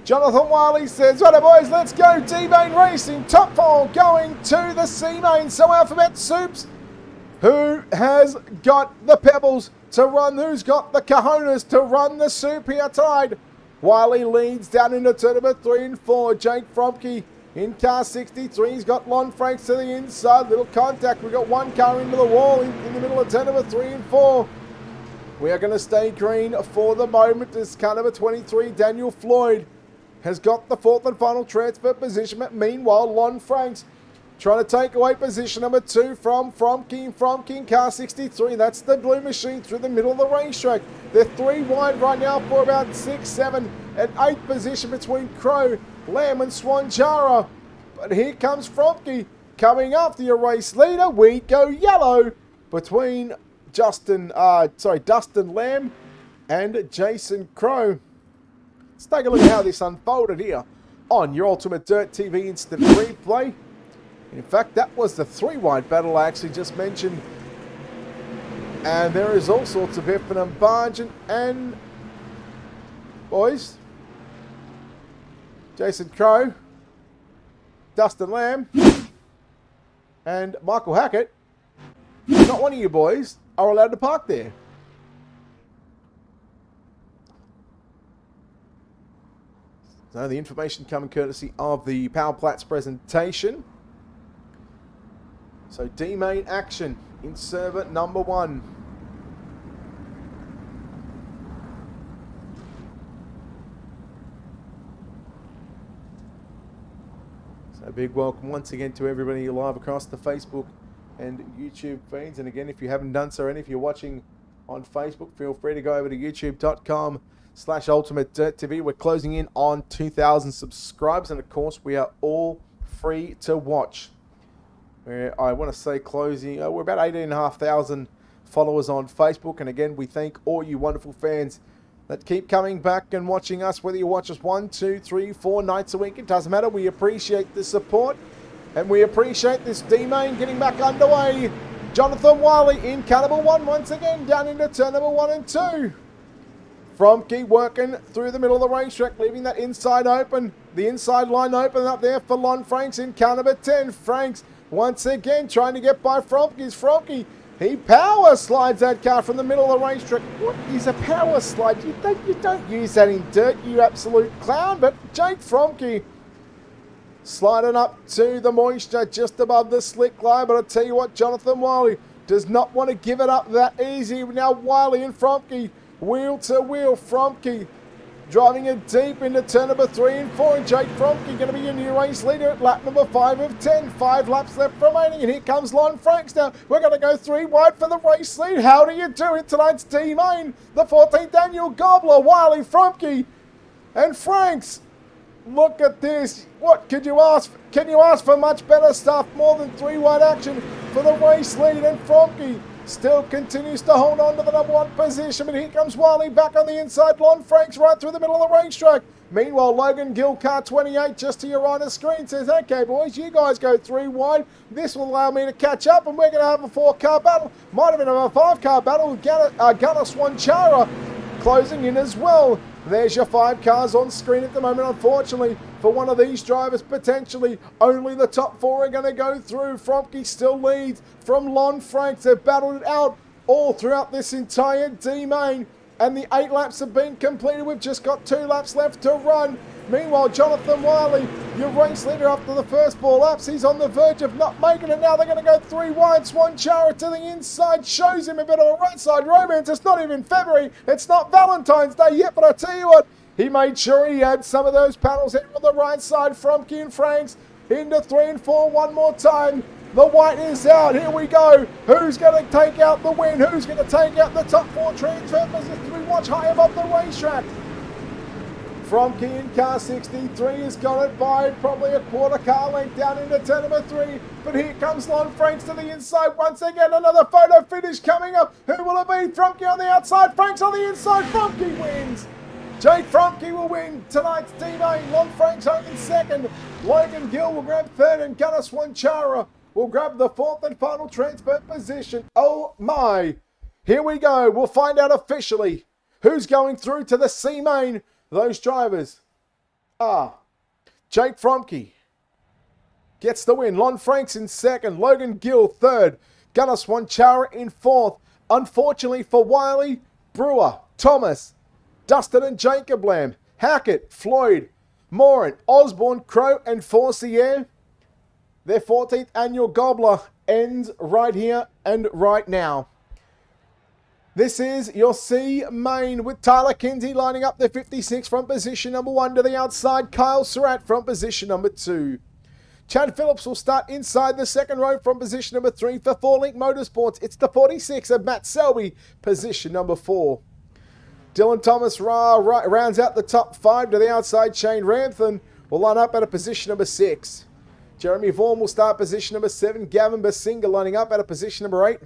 Jonathan Wiley says, "Right, boys, let's go. D-main racing, top 4 going to the C-main." So Alphabet Soups, who has got the pebbles to run, who's got the cojones to run the soup here tonight? Wiley leads down into turn number 3 and 4. Jake Fromke in car 63. He's got Lon Franks to the inside. Little contact. We've got 1 car into the wall in the middle of turn number 3 and 4. We are going to stay green for the moment as car number 23, Daniel Floyd, has got the 4th and final transfer position. But meanwhile, Lon Franks trying to take away position number 2 from Fromke in car 63. That's the blue machine through the middle of the racetrack. They're 3 wide right now for about 6, 7, and 8 position between Crow, Lamb and Swanchara. But here comes Fromke coming after your race leader. We go yellow between Dustin Lamb and Jason Crow. Let's take a look at how this unfolded here on your UltimateDirtTV instant replay. In fact, that was the 3-wide battle I actually just mentioned. And there is all sorts of effing and barging. And, boys, Jason Crow, Dustin Lamb, and Michael Hackett, not one of you boys are allowed to park there. So the information coming courtesy of the Power Plats presentation. So D-main action in server number 1. A big welcome once again to everybody live across the Facebook and YouTube feeds. And again, if you haven't done so, and if you're watching on Facebook, feel free to go over to youtube.com/UltimateDirtTV. We're closing in on 2,000 subscribers, and of course, we are all free to watch. I want to say closing, we're about 18,500 followers on Facebook. And again, we thank all you wonderful fans that keep coming back and watching us, whether you watch us 1, 2, 3, 4 nights a week. It doesn't matter. We appreciate the support, and we appreciate this D-main getting back underway. Jonathan Wiley in car number 1 once again, down into turn number 1 and 2. Fromke working through the middle of the racetrack, leaving that inside open. The inside line open up there for Lon Franks in car number 10. Franks once again trying to get by Fromke's. Fromke, he power slides that car from the middle of the racetrack. What is a power slide? You don't use that in dirt, you absolute clown. But Jake Fromke sliding up to the moisture just above the slick line. But I'll tell you what, Jonathan Wiley does not want to give it up that easy. Now Wiley and Fromke, wheel to wheel. Fromke driving it deep into turn number 3 and 4. And Jake Fromke going to be your new race leader at lap number 5 of 10. 5 laps left remaining. And here comes Lon Franks now. We're going to go 3 wide for the race lead. How do you do in tonight's D-main? The 14th annual Gobbler, Wiley, Fromke, and Franks. Look at this. What could you ask? Can you ask for much better stuff? More than 3 wide action for the race lead. And Fromke still continues to hold on to the number 1 position, but here comes Wiley back on the inside. Lon Franks right through the middle of the racetrack. Meanwhile, Logan Gill, car 28, just to your right of screen, says, okay, boys, you guys go 3 wide. This will allow me to catch up, and we're going to have a 4-car battle. Might have been a 5-car battle with Gunnar Swanchara closing in as well. There's your 5 cars on screen at the moment. Unfortunately, for one of these drivers, potentially only the top 4 are going to go through. Fromke still leads from Lon Franks. They've battled it out all throughout this entire D-main, and the 8 laps have been completed. We've just got 2 laps left to run. Meanwhile, Jonathan Wiley, your race leader after the first 4 laps, he's on the verge of not making it now. They're going to go 3 wide. Swanchara to the inside shows him a bit of a right side romance. It's not even February. It's not Valentine's Day yet, but I tell you what, he made sure he had some of those panels here on the right side. Fromke and Franks into 3 and 4 one more time. The white is out. Here we go. Who's going to take out the win? Who's going to take out the top 4 transfer positions? We watch high above the racetrack. Fromke in car 63 has got it by probably a 1/4 car length down into turn number 3. But here comes Lon Franks to the inside once again. Another photo finish coming up. Who will it be? Fromke on the outside. Franks on the inside. Fromke wins. Jake Fromke will win tonight's D-main. Lon Franks home in 2nd. Logan Gill will grab 3rd, and Gunnar Swanchara will grab the 4th and final transfer position. Oh my. Here we go. We'll find out officially who's going through to the C-main. Those drivers are Jake Fromke gets the win. Lon Franks in 2nd. Logan Gill 3rd. Gunnar Swanchara in 4th. Unfortunately for Wiley, Brewer, Thomas, Dustin and Jacob Lamb, Hackett, Floyd, Moran, Osborne, Crow and Forcier. Their 14th annual Gobbler ends right here and right now. This is your C-main with Tyler Kinsey lining up the 56 from position number 1 to the outside. Kyle Surratt from position number 2. Chad Phillips will start inside the 2nd row from position number 3 for 4Link Motorsports. It's the 46 of Matt Selby, position number 4. Dylan Thomas rounds out the top 5 to the outside. Shane Ramthan will line up at a position number 6. Jeremy Vaughan will start position number 7. Gavin Basinga lining up at a position number 8.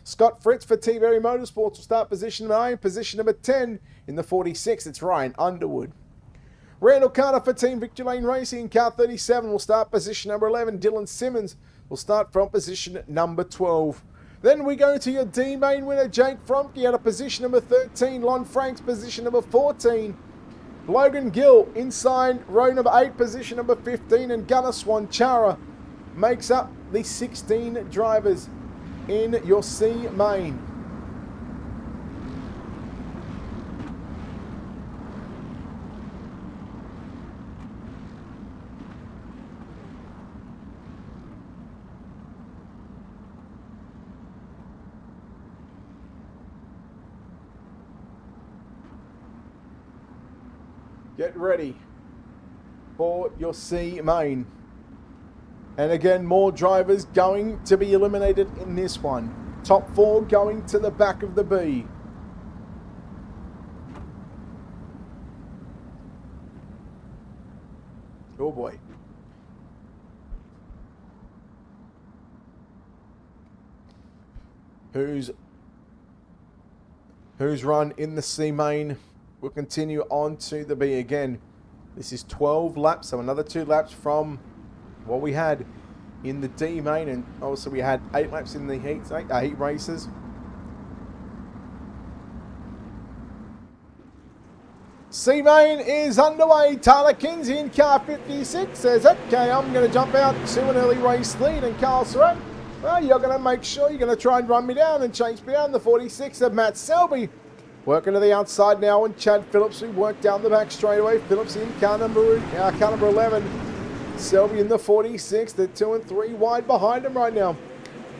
Scott Fritz for TeamVLR Motorsports will start position 9. Position number 10 in the 46, it's Ryan Underwood. Randall Carter for Team Victory Lane Racing in car 37 will start position number 11. Dylan Simmons will start from position number 12. Then we go to your D-main winner, Jake Fromke, out of position number 13. Lon Franks, position number 14. Logan Gill, inside row number 8, position number 15. And Gunnar Swanchara makes up the 16 drivers in your C-main. Get ready for your C-main. And again, more drivers going to be eliminated in this one. Top 4 going to the back of the B. Oh boy. Who's run in the C main will continue on to the B again. This is 12 laps, so another 2 laps from what we had in the D main, and also we had 8 laps in the heat races. C main is underway. Tyler Kinsey in car 56 says, okay, I'm going to jump out to an early race lead, and Carl Surratt, well, you're going to make sure you're going to try and run me down and chase me down. The 46 of Matt Selby working to the outside now, and Chad Phillips, who worked down the back straight away. Phillips in car number 11. Selby in the 46. They're 2 and 3 wide behind him right now.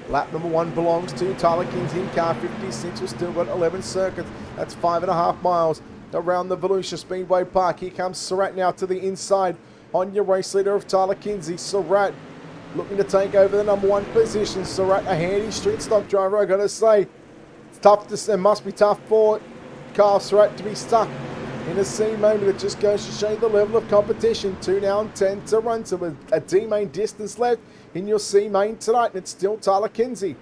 Lap number 1 belongs to Tyler Kinsey in car 56. We've still got 11 circuits. That's 5.5 miles around the Volusia Speedway Park. Here comes Surratt now to the inside on your race leader of Tyler Kinsey. Surratt looking to take over the number 1 position. Surratt, a handy street stock driver, I gotta say. It's tough it must be tough for Carl Surratt to be stuck in a C main, but it just goes to show you the level of competition. 2 down, 10 to run. So a D main distance left in your C main tonight, and it's still Tyler Kinsey,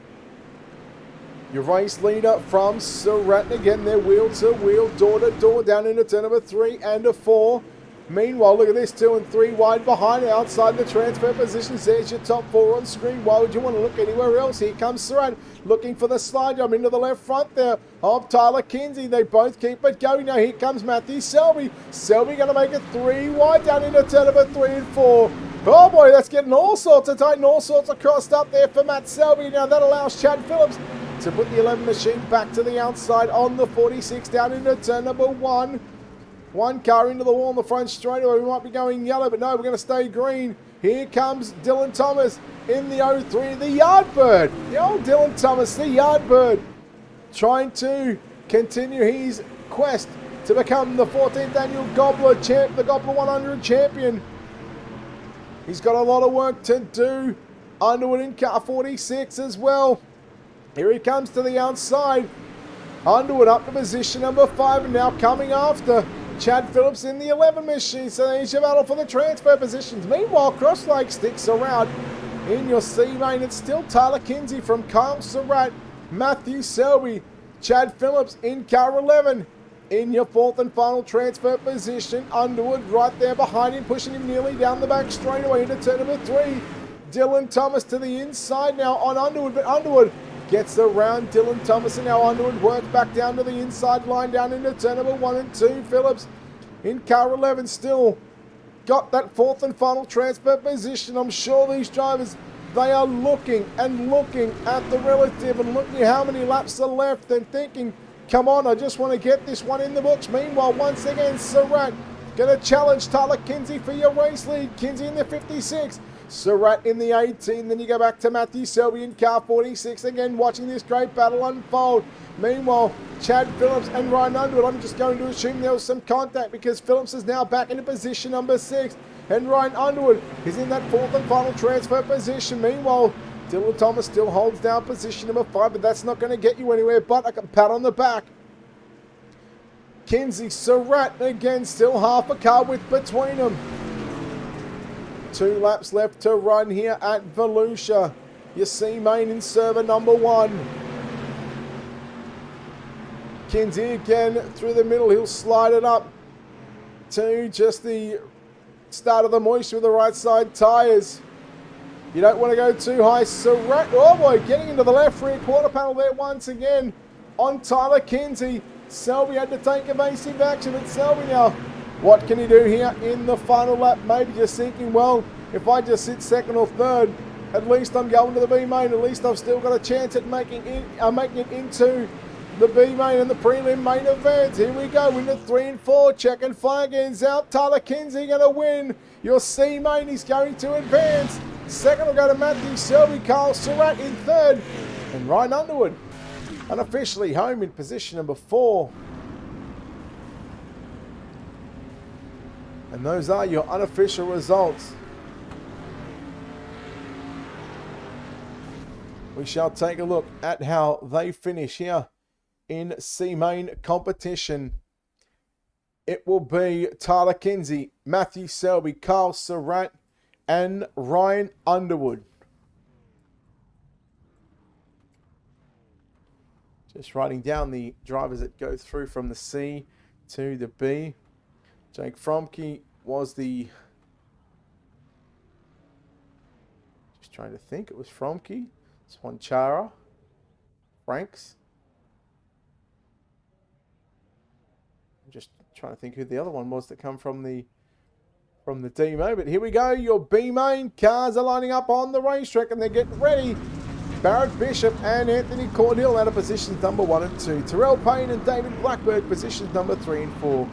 your race leader from Surratt. And again, they're wheel to wheel, door to door, down into turn number 3 and a 4. Meanwhile, look at this, 2 and 3 wide behind, outside the transfer positions. There's your top 4 on screen. Why would you want to look anywhere else? Here comes Surratt looking for the slide jump into the left front there of Tyler Kinsey. They both keep it going. Now here comes Matthew Selby. Selby going to make it 3 wide down into turn number 3 and 4. Oh boy, that's getting all sorts of tight and all sorts of crossed up there for Matt Selby. Now that allows Chad Phillips to put the 11 machine back to the outside on the 46 down into turn number 1. 1 car into the wall in the front straightaway. We might be going yellow, but no, we're going to stay green. Here comes Dylan Thomas in the 03, the Yardbird. The old Dylan Thomas, the Yardbird, trying to continue his quest to become the 14th annual Gobbler champ, the Gobbler 100 champion. He's got a lot of work to do. Underwood in car 46 as well. Here he comes to the outside. Underwood up to position number 5, and now coming after Chad Phillips in the 11 machine. So there's your battle for the transfer positions. Meanwhile, Crosslake sticks around in your C main. It's still Tyler Kinsey from Carl Surratt, Matthew Selby, Chad Phillips in car 11. In your 4th and final transfer position, Underwood right there behind him, pushing him nearly down the back straightaway into turn number 3. Dylan Thomas to the inside now on Underwood, but Underwood gets around Dylan Thomas, and now Underwood works back down to the inside line, down into turn number 1 and 2. Phillips in car 11 still got that 4th and final transfer position. I'm sure these drivers, they are looking and looking at the relative and looking at how many laps are left and thinking, come on, I just want to get this one in the books. Meanwhile, once again, Surratt going to challenge Tyler Kinsey for your race lead. Kinsey in the 56. Surratt in the 18, then you go back to Matthew Selby in car 46, again watching this great battle unfold. Meanwhile, Chad Phillips and Ryan Underwood, I'm just going to assume there was some contact because Phillips is now back into position number 6, and Ryan Underwood is in that 4th and final transfer position. Meanwhile, Dylan Thomas still holds down position number 5, but that's not going to get you anywhere but a pat on the back. Kinsey, Surratt, again, still half a car width between them. 2 laps left to run here at Volusia. Your C main in server number 1. Kinsey again through the middle. He'll slide it up to just the start of the moisture with the right side tyres. You don't want to go too high. Surratt, oh boy, getting into the left rear quarter panel there once again on Tyler Kinsey. Selby had to take evasive action, but Selby now, what can he do here in the final lap? Maybe just thinking, well, if I just sit 2nd or 3rd, at least I'm going to the B main. At least I've still got a chance at making it into the B main and the prelim main event. Here we go, into 3 and 4. Checking flag ends out. Tyler Kinsey going to win. Your C main is going to advance. 2nd will go to Matthew Selby, Carl Surratt in 3rd, and Ryan Underwood unofficially home in position number 4. And those are your unofficial results. we shall take a look at how they finish here in C-main competition. It will be Tyler Kinsey, Matthew Selby, Carl Surratt, and Ryan Underwood. Just writing down the drivers that go through from the C to the B. Jake Fromke was the... Just trying to think. It was Fromke, Swanchara, Franks. I'm just trying to think who the other one was that come from the D-main. But here we go. Your B-main cars are lining up on the racetrack and they're getting ready. Barrett Bishop and Anthony Cordill out of positions number 1 and 2. Terrell Payne and David Blackberg positions number 3 and 4.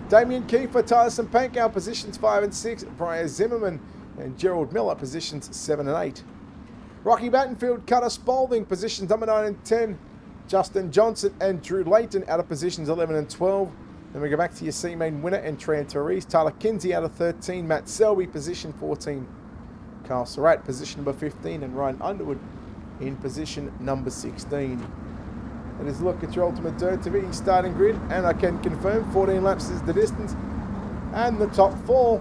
Damien Kiefer, Tyson Pankow positions 5 and 6. Brian Zimmerman and Gerald Miller positions 7 and 8. Rocky Battenfield, Cutter Spalding positions number 9 and 10. Justin Johnson and Drew Layton out of positions 11 and 12. Then we go back to your C-main winner and Tran Therese. Tyler Kinsey out of 13. Matt Selby position 14. Carl Surratt position number 15 and Ryan Underwood in position number 16. That is a look at your UltimateDirtTV starting grid, and I can confirm 14 laps is the distance, and the top 4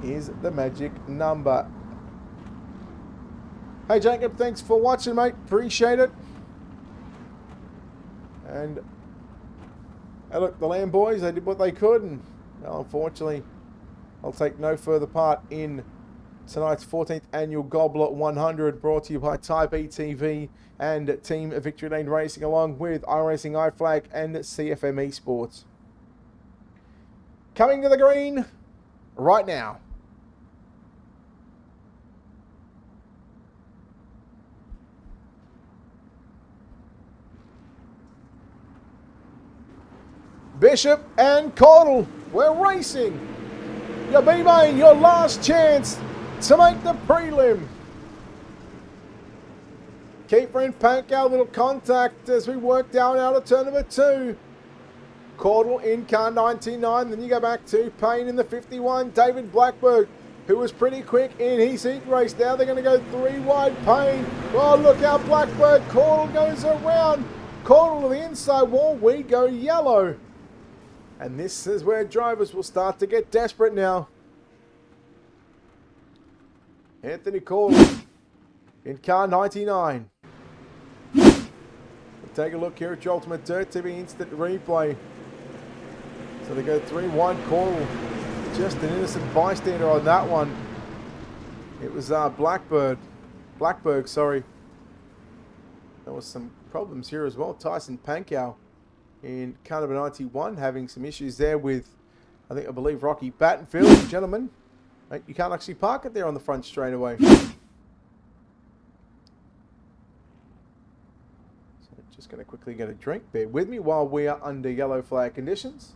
is the magic number. Hey Jacob, thanks for watching, mate. Appreciate it. And look, the Lamb boys, they did what they could, and well, unfortunately, I'll take no further part in tonight's 14th annual Gobbler 100, brought to you by TyBTV and Team Victory Lane Racing, along with iRacing, iFlag, and CFM Esports. Coming to the green right now. Bishop and Caudle, we're racing. Your B-main, your last chance to make the prelim. Kiefer and Pankow, little contact as we work down out of turn number 2. Caudle in car 99, then you go back to Payne in the 51. David Blackberg, who was pretty quick in his heat race. Now they're going to go 3 wide. Payne, oh look out Blackberg, Caudle goes around. Caudle to the inside wall, we go yellow. And this is where drivers will start to get desperate now. Anthony Caudle in car 99. We'll take a look here at your UltimateDirtTV instant replay. So they go 3 wide. Caudle, just an innocent bystander on that one. It was Blackberg, sorry. There was some problems here as well. Tyson Pankow in car number 91 having some issues there with, I believe Rocky Battenfield. Gentlemen, mate, you can't actually park it there on the front straightaway. So just going to quickly get a drink. Bear with me while we are under yellow flag conditions.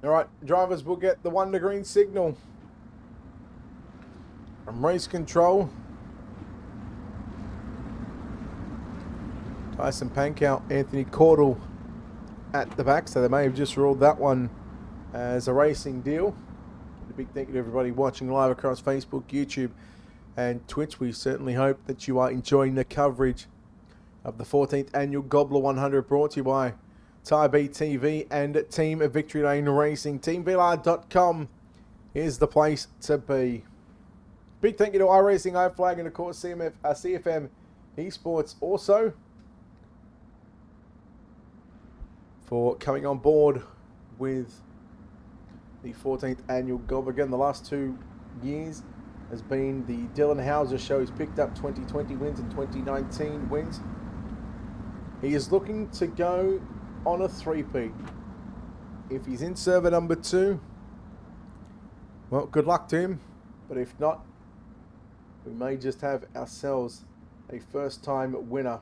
All right, drivers will get the 1 to green signal from race control. Tyson Pankow, Anthony Caudle at the back, so they may have just ruled that one as a racing deal. A big thank you to everybody watching live across Facebook, YouTube, and Twitch. We certainly hope that you are enjoying the coverage of the 14th annual Gobbler 100, brought to you by TyBTV and Team Victory Lane Racing. TeamVLR.com is the place to be. Big thank you to iRacing, iFlag, and of course CFM Esports also for coming on board with the 14th annual Gobbler. Again, the last 2 years has been the Dylan Hauser show. He's picked up 2020 wins and 2019 wins. He is looking to go on a three-peat. If he's in server number 2, well, good luck to him. But if not, we may just have ourselves a first-time winner.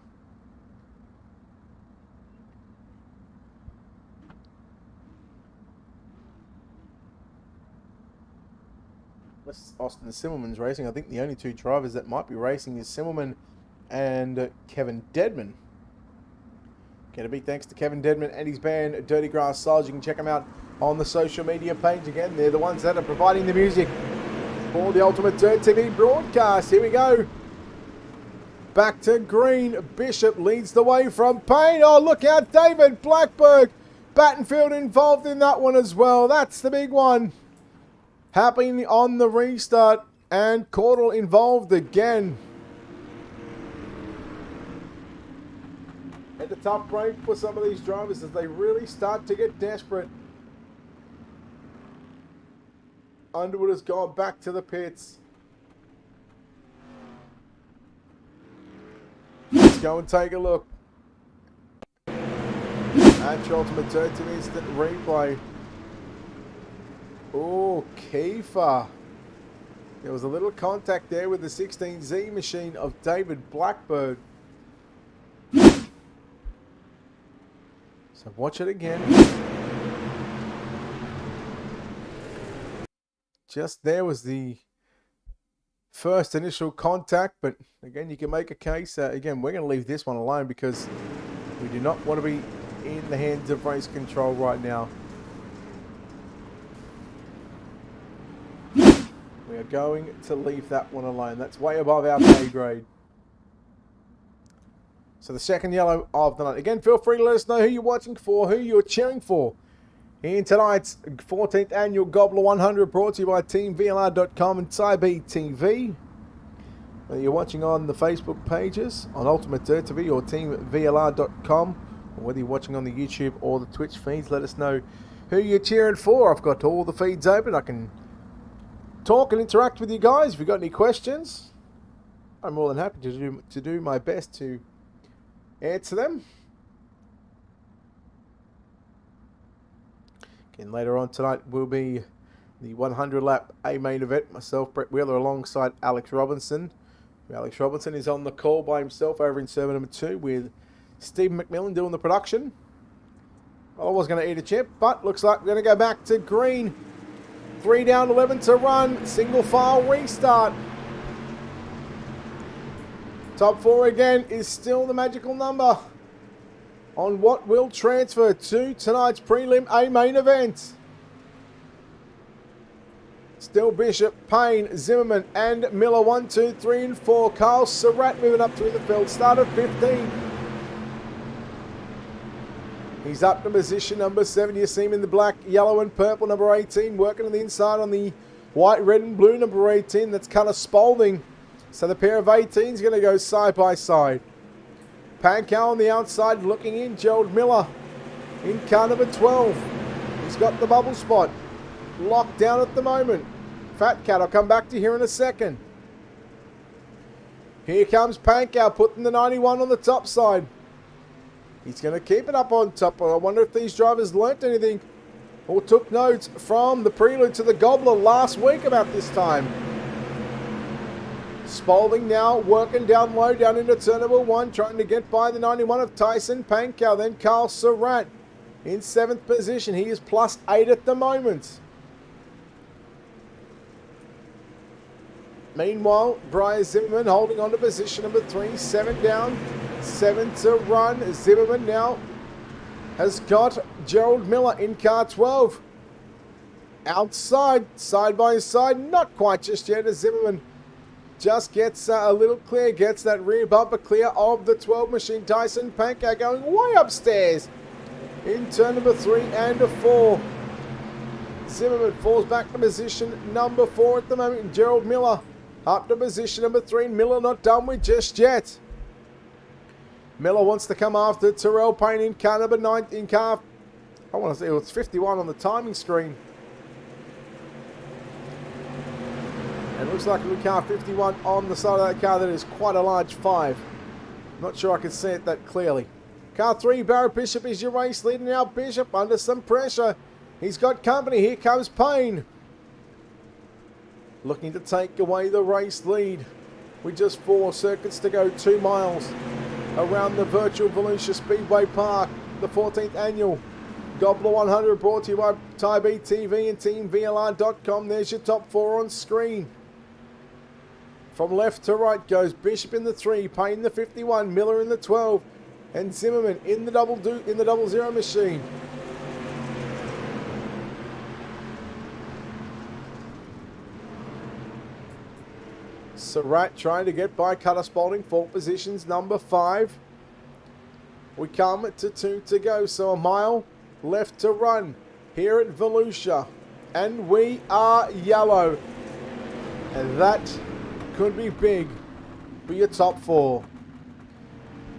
Unless Austin Simmelman's racing. I think the only 2 drivers that might be racing is Simmelman and Kevin Dedman. Get a big thanks to Kevin Dedman and his band Dirty Grass Souls. You can check them out on the social media page. Again, they're the ones that are providing the music for the Ultimate Dirt TV broadcast. Here we go. Back to green. Bishop leads the way from Payne. Oh, look out, David Blackburn. Battenfield involved in that one as well. That's the big one. Happening on the restart. And Caudle involved again. And a tough break for some of these drivers as they really start to get desperate. Underwood has gone back to the pits. Let's go and take a look at your Ultimate Dirt TV instant replay. Oh, Kiefer. There was a little contact there with the 16Z machine of David Blackbird. So watch it again. Just there was the first initial contact, but again, you can make a case. Again, we're going to leave this one alone because we do not want to be in the hands of race control right now. We are going to leave that one alone. That's way above our pay grade. So the second yellow of the night. Again, feel free to let us know who you're watching for, who you're cheering for in tonight's 14th annual Gobbler 100, brought to you by TeamVLR.com and TyBTV. Whether you're watching on the Facebook pages, on UltimateDirtTV or TeamVLR.com, or whether you're watching on the YouTube or the Twitch feeds, let us know who you're cheering for. I've got all the feeds open. I can talk and interact with you guys. If you've got any questions, I'm more than happy to do my best to answer them. Again, later on tonight will be the 100 lap A-main event. Myself, Brett Wheeler, alongside Alex Robinson. Alex Robinson is on the call by himself over in server number 2 with Stephen McMillan doing the production. Well, I was going to eat a chip, but looks like we're going to go back to green. 3 down, 11 to run. Single file restart. Top 4 again is still the magical number on what will transfer to tonight's Prelim A-main event. Still Bishop, Payne, Zimmerman and Miller 1, 2, 3 and 4. Carl Surratt moving up through the field. Start at 15. He's up to position number 7. You see him in the black, yellow and purple, number 18. Working on the inside on the white, red and blue, number 18. That's Connor Spalding. So the pair of 18s going to go side by side. Pankow on the outside looking in. Gerald Miller in car number 12. He's got the bubble spot locked down at the moment. Fat Cat, I'll come back to here in a second. Here comes Pankow putting the 91 on the top side. He's going to keep it up on top. I wonder if these drivers learnt anything or took notes from the prelude to the Gobbler last week about this time. Spalding now working down low, down into turn number 1, trying to get by the 91 of Tyson Pankow. Then Carl Surratt in 7th position. He is +8 at the moment. Meanwhile, Brian Zimmerman holding on to position number 3, 7 down, 7 to run. Zimmerman now has got Gerald Miller in car 12. Outside, side by side, not quite just yet as Zimmerman just gets a little clear, gets that rear bumper clear of the 12 machine. Tyson Pankow going way upstairs in turn number 3 and a 4. Zimmerman falls back to position number 4 at the moment. Gerald Miller up to position number 3. Miller not done with just yet. Miller wants to come after Terrell Payne in car number 9. In car, I want to say it was 51 on the timing screen. And it looks like a car 51 on the side of that car. That is quite a large 5. Not sure I can see it that clearly. Car 3, Barrett Bishop is your race leader now. Bishop under some pressure. He's got company. Here comes Payne. Looking to take away the race lead. With just 4 circuits to go, 2 miles around the virtual Volusia Speedway Park. The 14th annual Gobbler 100 brought to you by TyBTV and TeamVLR.com. There's your top 4 on screen. From left to right goes Bishop in the 3, Payne in the 51, Miller in the 12, and Zimmerman in the double zero machine. Surratt trying to get by Cutter Spalding, 4 positions, number 5. We come to 2 to go, so a mile left to run here at Volusia, and we are yellow, and that could be big for your top 4.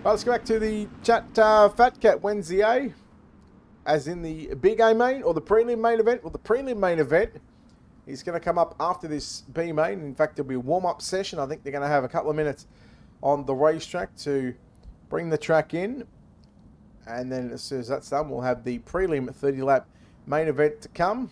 Well, let's go back to the chat. Fat Cat Wednesday A, as in the big A-main or the prelim main event. Well, the prelim main event is going to come up after this B-main. In fact, there'll be a warm-up session. I think they're going to have a couple of minutes on the racetrack to bring the track in. And then as soon as that's done, we'll have the prelim 30-lap main event to come.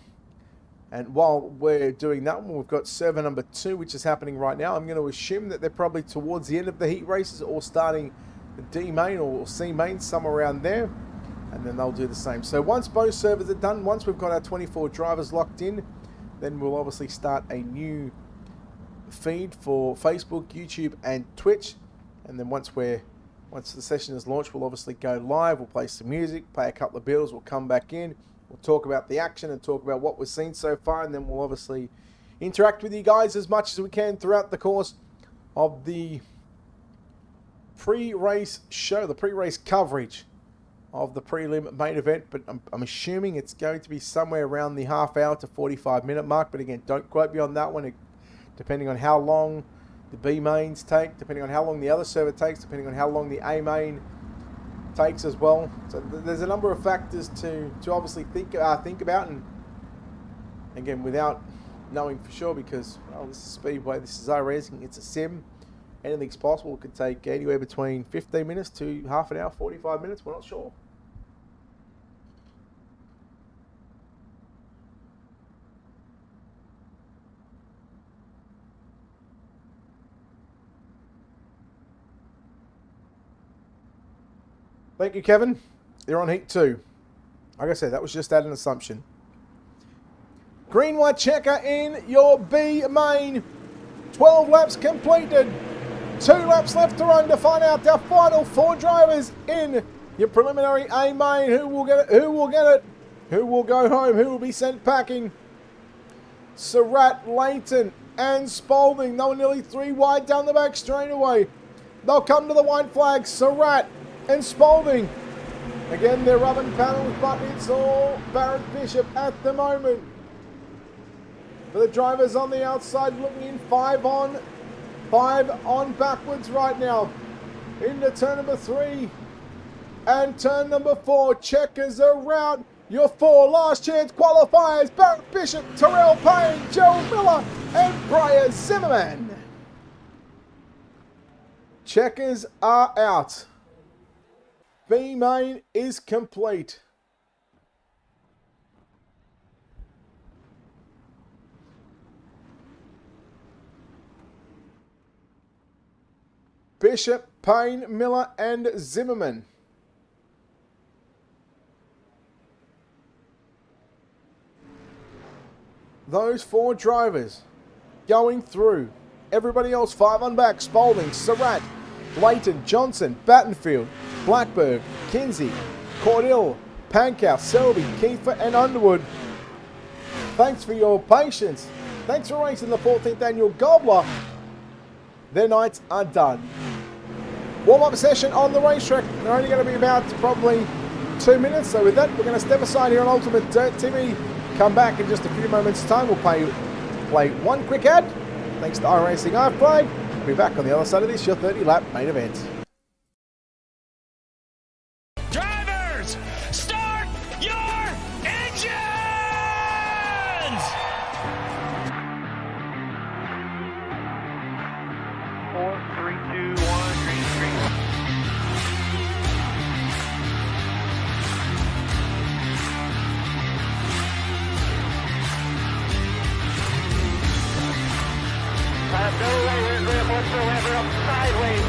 And while we're doing that one, we've got server number 2, which is happening right now. I'm going to assume that they're probably towards the end of the heat races or starting the D-main or C-main, somewhere around there. And then they'll do the same. So once both servers are done, once we've got our 24 drivers locked in, then we'll obviously start a new feed for Facebook, YouTube, and Twitch. And then once the session is launched, we'll obviously go live. We'll play some music, play a couple of bills. We'll come back in. We'll talk about the action and talk about what we've seen so far. And then we'll obviously interact with you guys as much as we can throughout the course of the pre-race show, the pre-race coverage of the prelim main event. But I'm assuming it's going to be somewhere around the half-hour to 45-minute mark. But again, don't quote me on that one. Depending on how long the B-mains take, depending on how long the other server takes, depending on how long the A-main takes as well. So there's a number of factors to obviously think about, and again, without knowing for sure, because well, this is Speedway, this is iRacing, it's a sim, anything's possible. It could take anywhere between 15 minutes to half an hour, 45 minutes, we're not sure. Thank you, Kevin. They're on heat 2. Like I said, that was just at an assumption. Green, white checker in your B main. 12 laps completed. 2 laps left to run to find out our final 4 drivers in your preliminary A main. Who will get it? Who will get it? Who will go home? Who will be sent packing? Surratt, Leighton, and Spalding. They were nearly 3 wide down the back straight away. They'll come to the white flag. Surratt and Spalding. Again, they're rubbing panels, but it's all Barrett Bishop at the moment. For the drivers on the outside looking in, 5 on backwards right now. Into turn number 3 and turn number 4. Checkers around your 4 last chance qualifiers. Barrett Bishop, Terrell Payne, Joe Miller, and Brian Zimmerman. Checkers are out. B-main is complete. Bishop, Payne, Miller, and Zimmerman. Those 4 drivers going through. Everybody else 5 on back. Spalding, Surratt, Leighton, Johnson, Battenfield, Blackburn, Kinsey, Cordill, Pankow, Selby, Kiefer, and Underwood. Thanks for your patience. Thanks for racing the 14th annual Gobbler. Their nights are done. Warm-up session on the racetrack. They're only going to be about probably 2 minutes. So with that, we're going to step aside here on UltimateDirtTV. Come back in just a few moments' time. We'll play one quick ad. Thanks to iRacing iFlag. We'll be back on the other side of this, your 30-lap main event. Drivers, start your engines! 4, 3, 2, 1, green, green. layer grip whatsoever. Up sideways.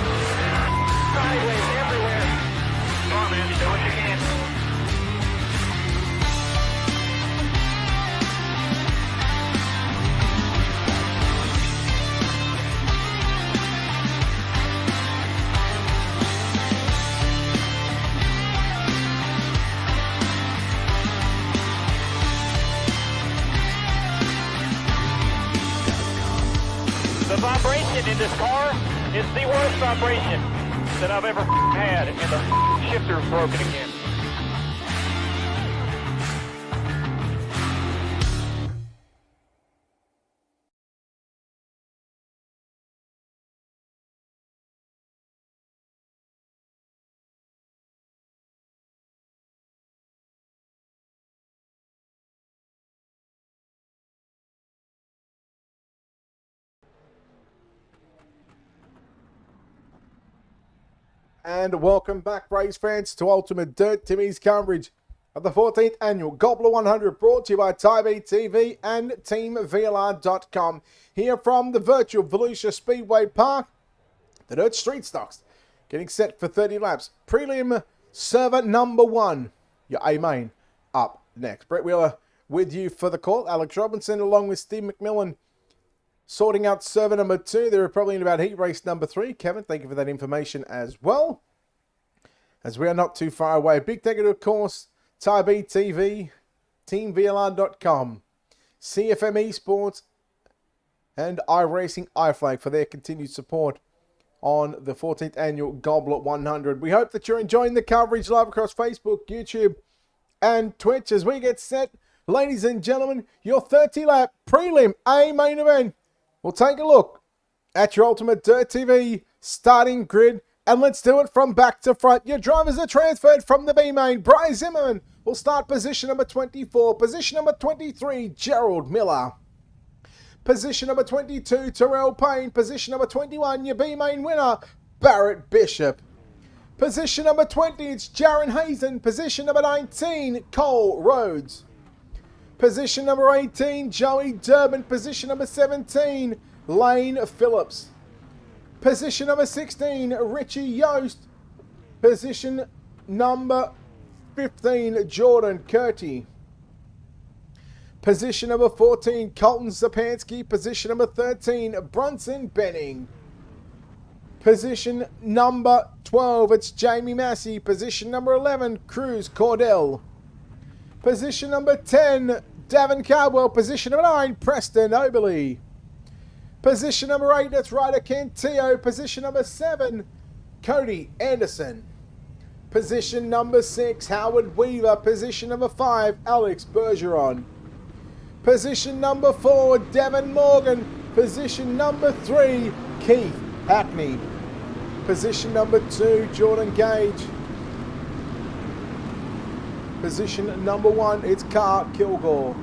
Sideways everywhere. Come on, man. Do what you can. The vibration in this car is the worst vibration that I've ever had, and the shifter's broken again. And welcome back, race fans, to Ultimate Dirt TV's coverage of the 14th Annual Gobbler 100, brought to you by TyBTV and TeamVLR.com. Here from the virtual Volusia Speedway Park, the Dirt Street Stocks getting set for 30 laps. Prelim server number 1, your A-main, up next. Brett Wheeler with you for the call. Alex Robinson along with Steve McMillan sorting out server number 2. They're probably in about heat race number 3. Kevin, thank you for that information as well, as we are not too far away. Big thank you to, of course, TyBTV, TeamVLR.com, CFM Esports, and iRacing iFlag for their continued support on the 14th Annual Gobbler 100. We hope that you're enjoying the coverage live across Facebook, YouTube, and Twitch as we get set. Ladies and gentlemen, your 30-lap Prelim A-main event. We'll take a look at your Ultimate Dirt TV starting grid, and let's do it from back to front. Your drivers are transferred from the B-main. Bryce Zimmerman will start position number 24. Position number 23, Gerald Miller. Position number 22, Terrell Payne. Position number 21, your B-main winner, Barrett Bishop. Position number 20, it's Jaron Hazen. Position number 19, Cole Rhodes. Position number 18, Joey Durbin. Position number 17, Lane Phillips. Position number 16, Richie Yost. Position number 15, Jordan Curti. Position number 14, Colton Zapansky. Position number 13, Brunson Benning. Position number 12, it's Jamie Massey. Position number 11, Cruz Cordell. Position number 10, Davin Cardwell. Position number 9, Preston Oberly. Position number 8, that's Ryder Cantillo. Position number 7, Cody Anderson. Position number 6, Howard Weaver. Position number 5, Alex Bergeron. Position number 4, Devin Morgan. Position number 3, Keith Hackney. Position number 2, Jordan Gage. Position number 1, it's Carl Kilgore.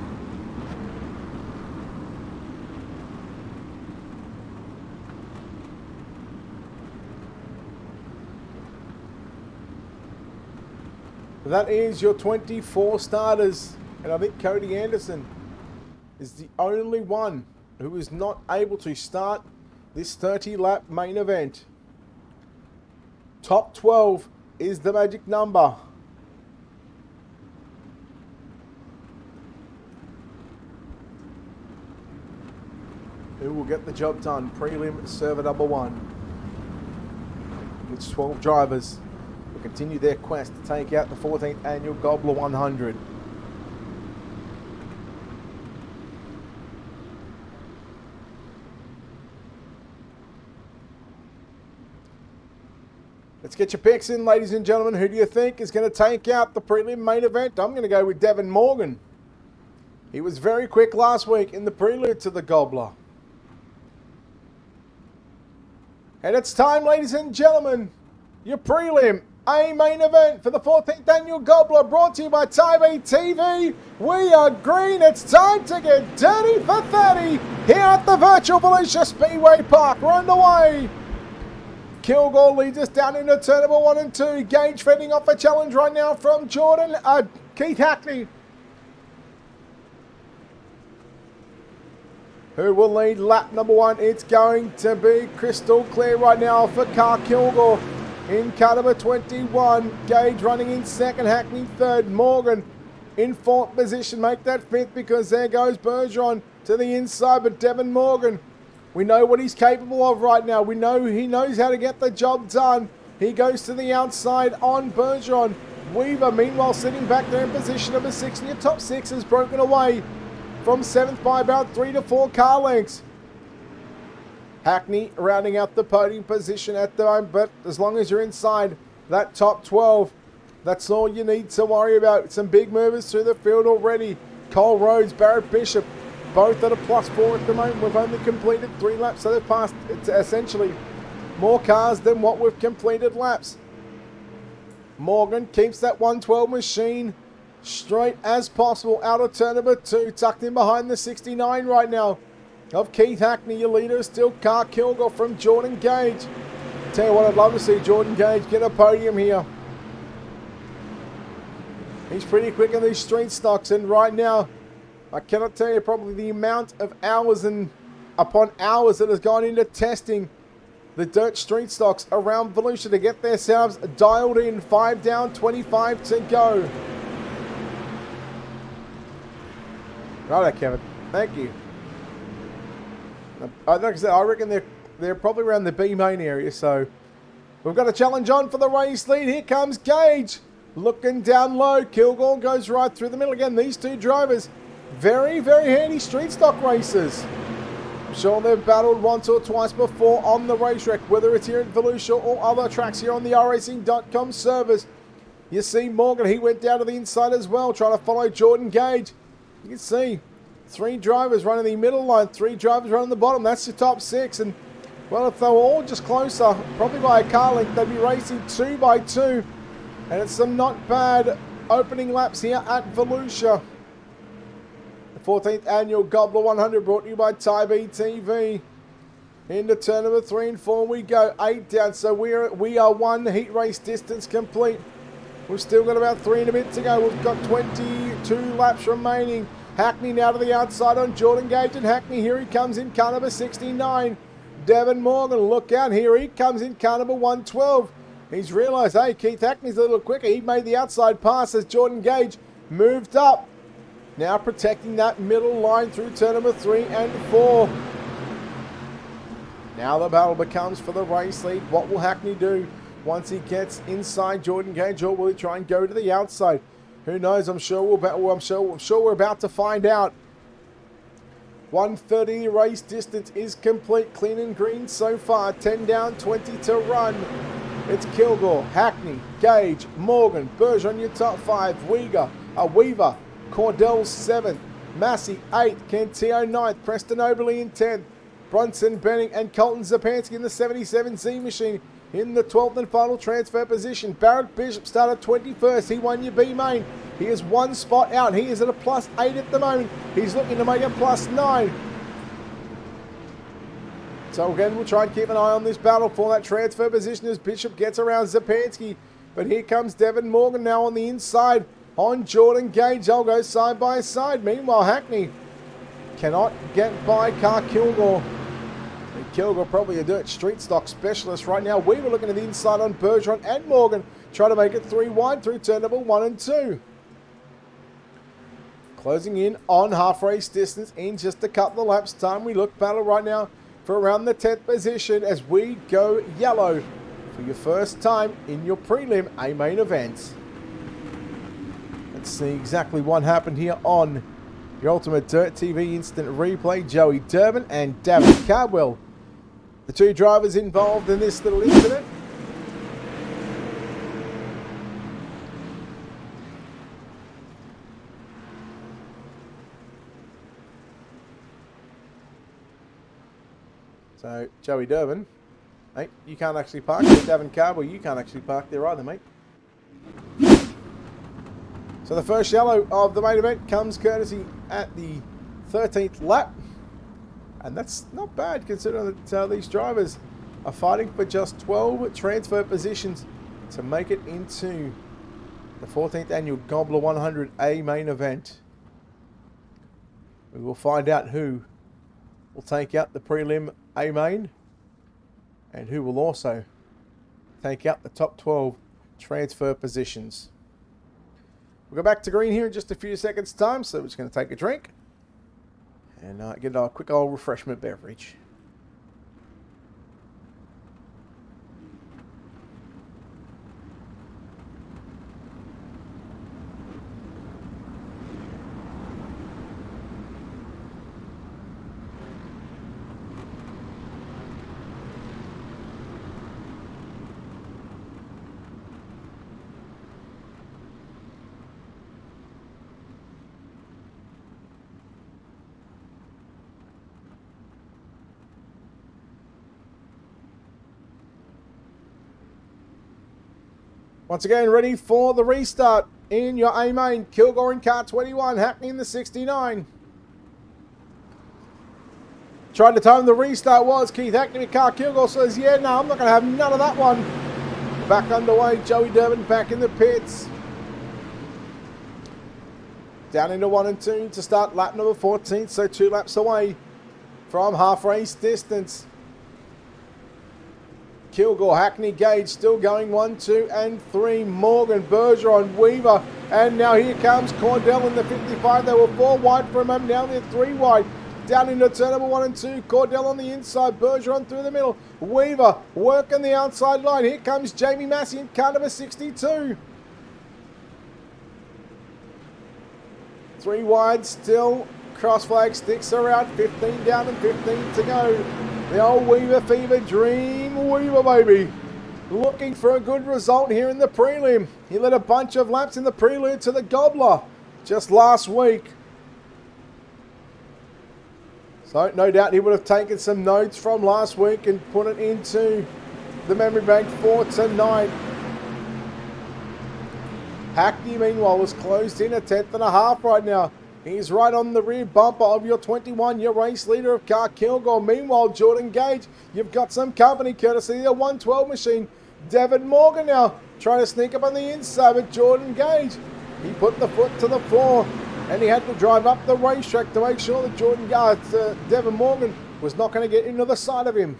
That is your 24 starters, and I think Cody Anderson is the only one who is not able to start this 30-lap main event. Top 12 is the magic number. Who will get the job done? Prelim server number 1. It's 12 drivers who continue their quest to take out the 14th Annual Gobbler 100. Let's get your picks in, ladies and gentlemen. Who do you think is going to take out the prelim main event? I'm going to go with Devin Morgan. He was very quick last week in the prelude to the Gobbler. And it's time, ladies and gentlemen, your Prelim A-main event for the 14th Annual Gobbler, brought to you by TyBTV. We are green. It's time to get dirty for 30 here at the virtual Volusia Speedway Park. We're underway. Kilgore leads us down into turn number 1 and 2. Gage fending off a challenge right now from Keith Hackney. Who will lead lap number 1? It's going to be crystal clear right now for Car Kilgore in car number 21. Gage running in second, Hackney third, Morgan in fourth position. Make that fifth because there goes Bergeron to the inside, but Devon Morgan, we know what he's capable of right now. We know he knows how to get the job done. He goes to the outside on Bergeron. Weaver, meanwhile, sitting back there in position number 6, and your top 6 has broken away from 7th by about 3 to 4 car lengths. Hackney rounding out the podium position at the moment, but as long as you're inside that top 12, that's all you need to worry about. Some big movers through the field already. Cole Rhodes, Barrett Bishop, both at a +4 at the moment. We've only completed 3 laps, so they've passed essentially more cars than what we've completed laps. Morgan keeps that 112 machine straight as possible out of turn number 2, tucked in behind the 69 right now of Keith Hackney. Your leader is still Car Kilgore from Jordan Gage. Tell you what, I'd love to see Jordan Gage get a podium here. He's pretty quick in these street stocks, and right now I cannot tell you probably the amount of hours and upon hours that has gone into testing the dirt street stocks around Volusia to get themselves dialed in. 5 down, 25 to go. Right, Kevin. Thank you. Like I said, I reckon they're probably around the B-main area, so we've got a challenge on for the race lead. Here comes Gage. Looking down low. Kilgore goes right through the middle. Again, these two drivers, very, very handy street stock racers. I'm sure they've battled once or twice before on the racetrack, whether it's here at Volusia or other tracks here on the iRacing.com servers. You see Morgan, he went down to the inside as well, trying to follow Jordan Gage. You can see 3 drivers running the middle line, 3 drivers running the bottom. That's the top 6. And, well, if they were all just closer, probably by a car length, they'd be racing 2 by 2. And it's some not bad opening laps here at Volusia. The 14th annual Gobbler 100 brought to you by TyBTV. Into turn number 3 and 4 we go. 8 down, so we are 1 heat race distance complete. We've still got about 3 and a bit to go. We've got 22 laps remaining. Hackney now to the outside on Jordan Gage, and Hackney, here he comes in car number 69. Devon Morgan, look out, here he comes in car number 112. He's realised, hey, Keith Hackney's a little quicker. He made the outside pass as Jordan Gage moved up. Now protecting that middle line through turn number 3 and 4. Now the battle becomes for the race lead. What will Hackney do once he gets inside Jordan Gage, or will he try and go to the outside? Who knows? I'm sure we're about to find out. 1:30 race distance is complete, clean and green so far. 10 down, 20 to run. It's Kilgore, Hackney, Gage, Morgan, Bergeron your top 5. Weaver, Cordell 7th, Massey 8th, Cantillo 9th, Preston Oberly in 10th, Brunson Benning and Colton Zapansky in the 77Z machine in the 12th and final transfer position. Barrett Bishop started 21st. He won your B-main. He is 1 spot out. He is at a +8 at the moment. He's looking to make a +9. So again, we'll try and keep an eye on this battle for that transfer position as Bishop gets around Zapansky. But here comes Devon Morgan now on the inside on Jordan Gage. They'll go side by side. Meanwhile, Hackney cannot get by Car Kilgore. And Kilgore probably a dirt street stock specialist right now. We were looking at the inside on Bergeron and Morgan, trying to make it 3 wide through turn number 1 and 2. Closing in on half race distance in just a couple of laps time. We look battle right now for around the 10th position as we go yellow for your first time in your Prelim A-main event. Let's see exactly what happened here on your UltimateDirtTV instant replay. Joey Durbin and David Cardwell, the 2 drivers involved in this little incident. So, Joey Durbin, mate, you can't actually park there. Davin Cardwell, you can't actually park there either, mate. So the first yellow of the main event comes courtesy at the 13th lap. And that's not bad considering that these drivers are fighting for just 12 transfer positions to make it into the 14th annual Gobbler 100 A main event. We will find out who will take out the Prelim A-main, and who will also take out the top 12 transfer positions. We'll go back to green here in just a few seconds' time, so we're just going to take a drink and get a quick old refreshment beverage. Once again, ready for the restart in your A-main. Kilgore in car 21, Hackney in the 69. Trying to time the restart was Keith Hackney in car. Kilgore says, yeah, no, I'm not going to have none of that one. Back underway, Joey Durbin back in the pits. Down into 1 and 2 to start lap number 14, so 2 laps away from half race distance. Kilgore, Hackney, Gage still going 1, 2 and 3. Morgan, Bergeron, Weaver, and now here comes Cordell in the 55. They were 4 wide for a moment, now they're 3 wide. Down into turn number 1 and 2. Cordell on the inside, Bergeron through the middle. Weaver working the outside line. Here comes Jamie Massey in car number 62. 3 wide still. Cross flag sticks around. 15 down and 15 to go. The old Weaver fever, Dream Weaver, baby. Looking for a good result here in the prelim. He led a bunch of laps in the prelude to the Gobbler just last week. So no doubt he would have taken some notes from last week and put it into the memory bank for tonight. Hackney, meanwhile, was closed in a 10th and a half right now. He's right on the rear bumper of your 21-year race leader of car Kilgore. Meanwhile, Jordan Gage, you've got some company courtesy of the 112 machine. Devin Morgan now trying to sneak up on the inside, but Jordan Gage, he put the foot to the floor and he had to drive up the racetrack to make sure that Devin Morgan was not going to get into the side of him.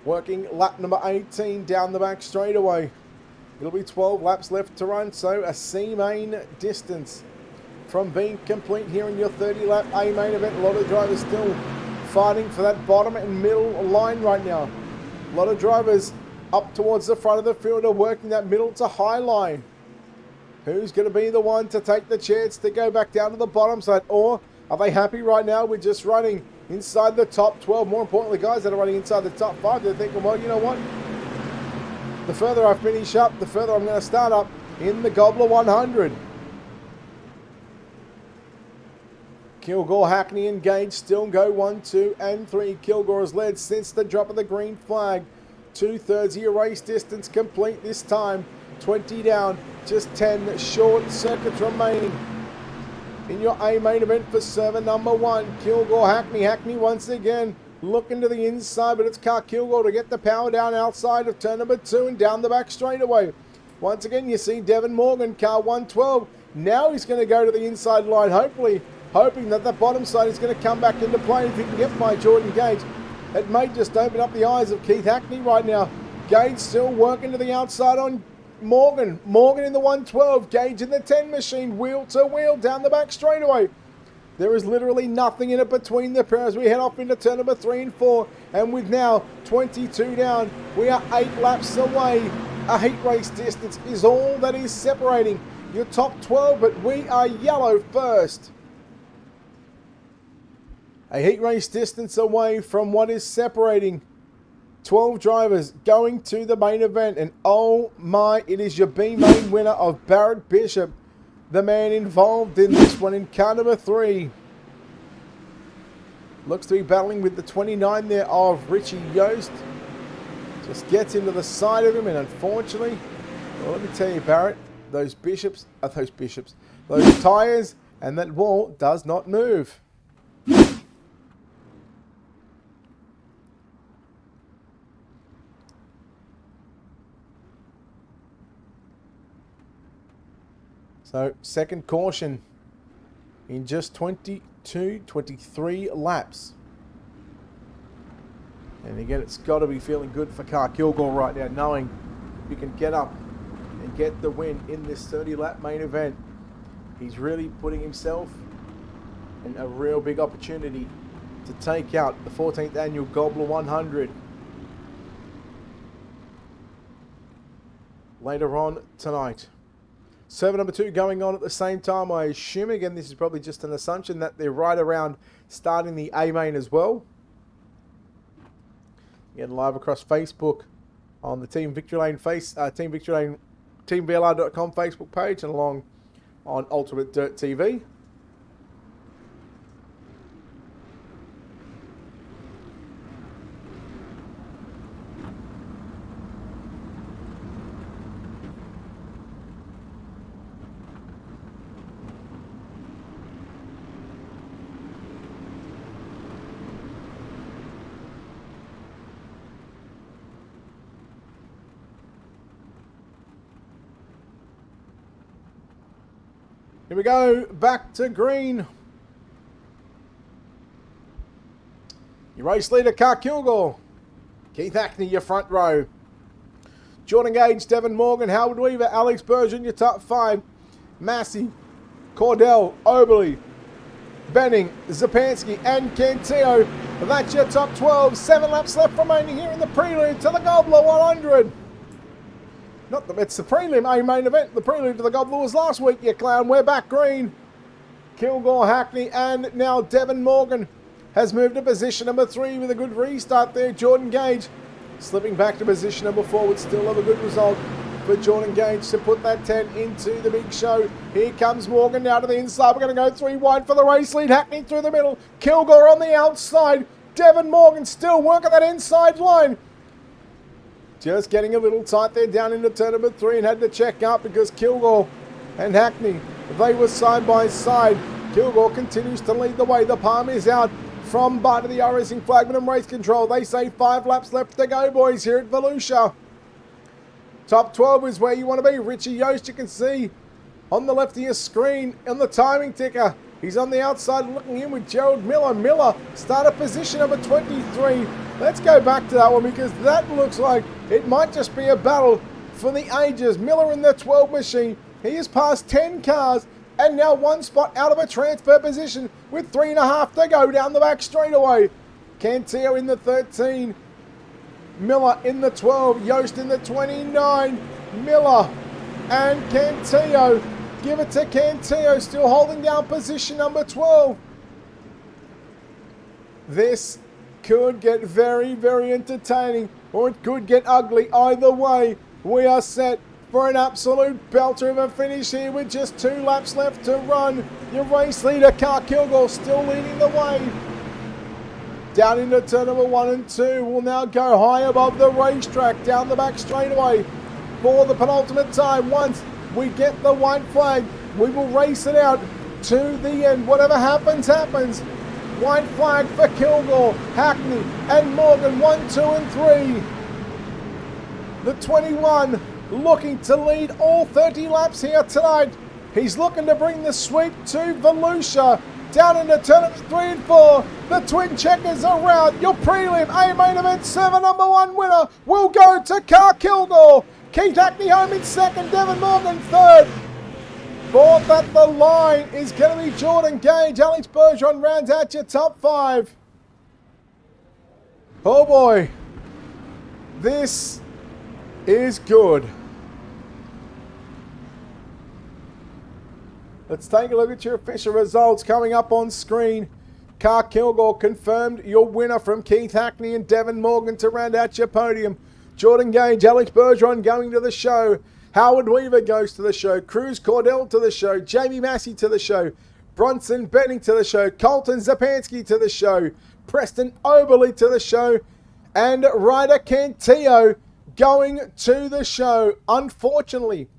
Working lap number 18 down the back straightaway. It'll be 12 laps left to run, so a C-main distance from being complete here in your 30-lap A-main event. A lot of drivers still fighting for that bottom and middle line right now. A lot of drivers up towards the front of the field are working that middle to high line. Who's going to be the one to take the chance to go back down to the bottom side? Or are they happy right now with just running inside the top 12? More importantly, guys that are running inside the top 5, they're thinking, well, you know what? The further I finish up, the further I'm going to start up in the Gobbler 100. Kilgore, Hackney and Gage still go 1, 2 and 3. Kilgore has led since the drop of the green flag. 2/3 of your race distance complete this time. 20 down, just 10 short circuits remaining. In your A-main event for server number 1, Kilgore, Hackney once again. Looking to the inside, but it's car Kilgore to get the power down outside of turn number 2 and down the back straightaway. Once again, you see Devin Morgan, car 112. Now he's going to go to the inside line, hopefully, hoping that the bottom side is going to come back into play if he can get by Jordan Gage. It may just open up the eyes of Keith Hackney right now. Gage still working to the outside on Morgan. Morgan in the 112, Gage in the 10 machine, wheel to wheel down the back straightaway. There is literally nothing in it between the pair as we head off into turn number 3 and 4. And with now 22 down, we are 8 laps away. A heat race distance is all that is separating your top 12, but we are yellow first. A heat race distance away from what is separating 12 drivers going to the main event. And oh my, it is your B-main winner of Barrett Bishop, the man involved in this one in car number 3. Looks to be battling with the 29 there of Richie Yost. Just gets into the side of him, and unfortunately, well, let me tell you, Barrett, those tyres and that wall does not move. So, second caution in just 22 23 laps. And again, it's got to be feeling good for Car Kilgore right now, knowing you can get up and get the win in this 30-lap main event. He's really putting himself in a real big opportunity to take out the 14th annual Gobbler 100 later on tonight. Server number 2 going on at the same time. I assume, again, this is probably just an assumption, that they're right around starting the A-main as well. Again, live across Facebook on the Team Victory Lane Team Victory Lane TeamVLR.com Facebook page, and along on UltimateDirtTV. Here we go, back to green. Your race leader, Car Kilgore. Keith Hackney, your front row. Jordan Gage, Devon Morgan, Howard Weaver, Alex Bergeron, your top 5. Massey, Cordell, Oberly, Benning, Zapansky, and Cantillo. That's your top 12. 7 laps left remaining here in the prelude to the Gobbler 100. It's the Prelim A-main event. The prelude to the Gobbler was last week, you clown. We're back green. Kilgore, Hackney, and now Devon Morgan has moved to position number 3 with a good restart there. Jordan Gage slipping back to position number 4 would still have a good result for Jordan Gage to put that 10 into the big show. Here comes Morgan now to the inside. We're going to go 3 wide for the race lead. Hackney through the middle. Kilgore on the outside. Devon Morgan still working that inside line. Just getting a little tight there down into turn number 3, and had to check out because Kilgore and Hackney, they were side by side. Kilgore continues to lead the way. The palm is out from by to the iRacing flagman and race control. They say 5 laps left to go, boys, here at Volusia. Top 12 is where you want to be. Richie Yost, you can see on the left of your screen on the timing ticker. He's on the outside looking in with Gerald Miller. Miller started position number 23. Let's go back to that one because that looks like it might just be a battle for the ages. Miller in the 12 machine. He has passed 10 cars and now 1 spot out of a transfer position with 3.5 to go down the back straightaway. Cantillo in the 13. Miller in the 12. Yost in the 29. Miller and Cantillo. Give it to Cantillo, still holding down position number 12. This could get very, very entertaining, or it could get ugly. Either way, we are set for an absolute belter of a finish here with just 2 laps left to run. Your race leader, Car Kilgore, still leading the way. Down into turn number 1 and 2. Will now go high above the racetrack, down the back straightaway for the penultimate time. Once we get the white flag, we will race it out to the end. Whatever happens, happens. White flag for Kilgore, Hackney, and Morgan, 1, 2, and 3. The 21 looking to lead all 30 laps here tonight. He's looking to bring the sweep to Volusia. Down into turn 3 and 4. The twin checkers around. Your prelim A-main event server number 1 winner will go to Car Kilgore. Keith Hackney home in 2nd, Devon Morgan 3rd. 4th at the line is going to be Jordan Gage. Alex Bergeron rounds out your top 5. Oh boy, this is good. Let's take a look at your official results coming up on screen. Car Kilgore confirmed your winner from Keith Hackney and Devon Morgan to round out your podium. Jordan Gage, Alex Bergeron going to the show. Howard Weaver goes to the show. Cruz Cordell to the show. Jamie Massey to the show. Bronson Benning to the show. Colton Zapansky to the show. Preston Oberly to the show. And Ryder Cantillo going to the show. Unfortunately,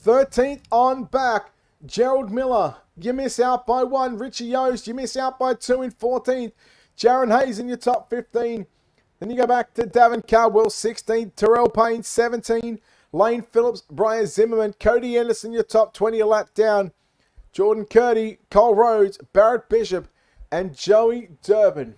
13th on back. Gerald Miller, you miss out by 1. Richie Yost, you miss out by 2 in 14th. Jaron Hayes in your top 15. Then you go back to Davin Caldwell, 16th. Terrell Payne, 17. Lane Phillips, Brian Zimmerman, Cody Anderson, your top 20, a lap down. Jordan Curdy, Cole Rhodes, Barrett Bishop, and Joey Durbin.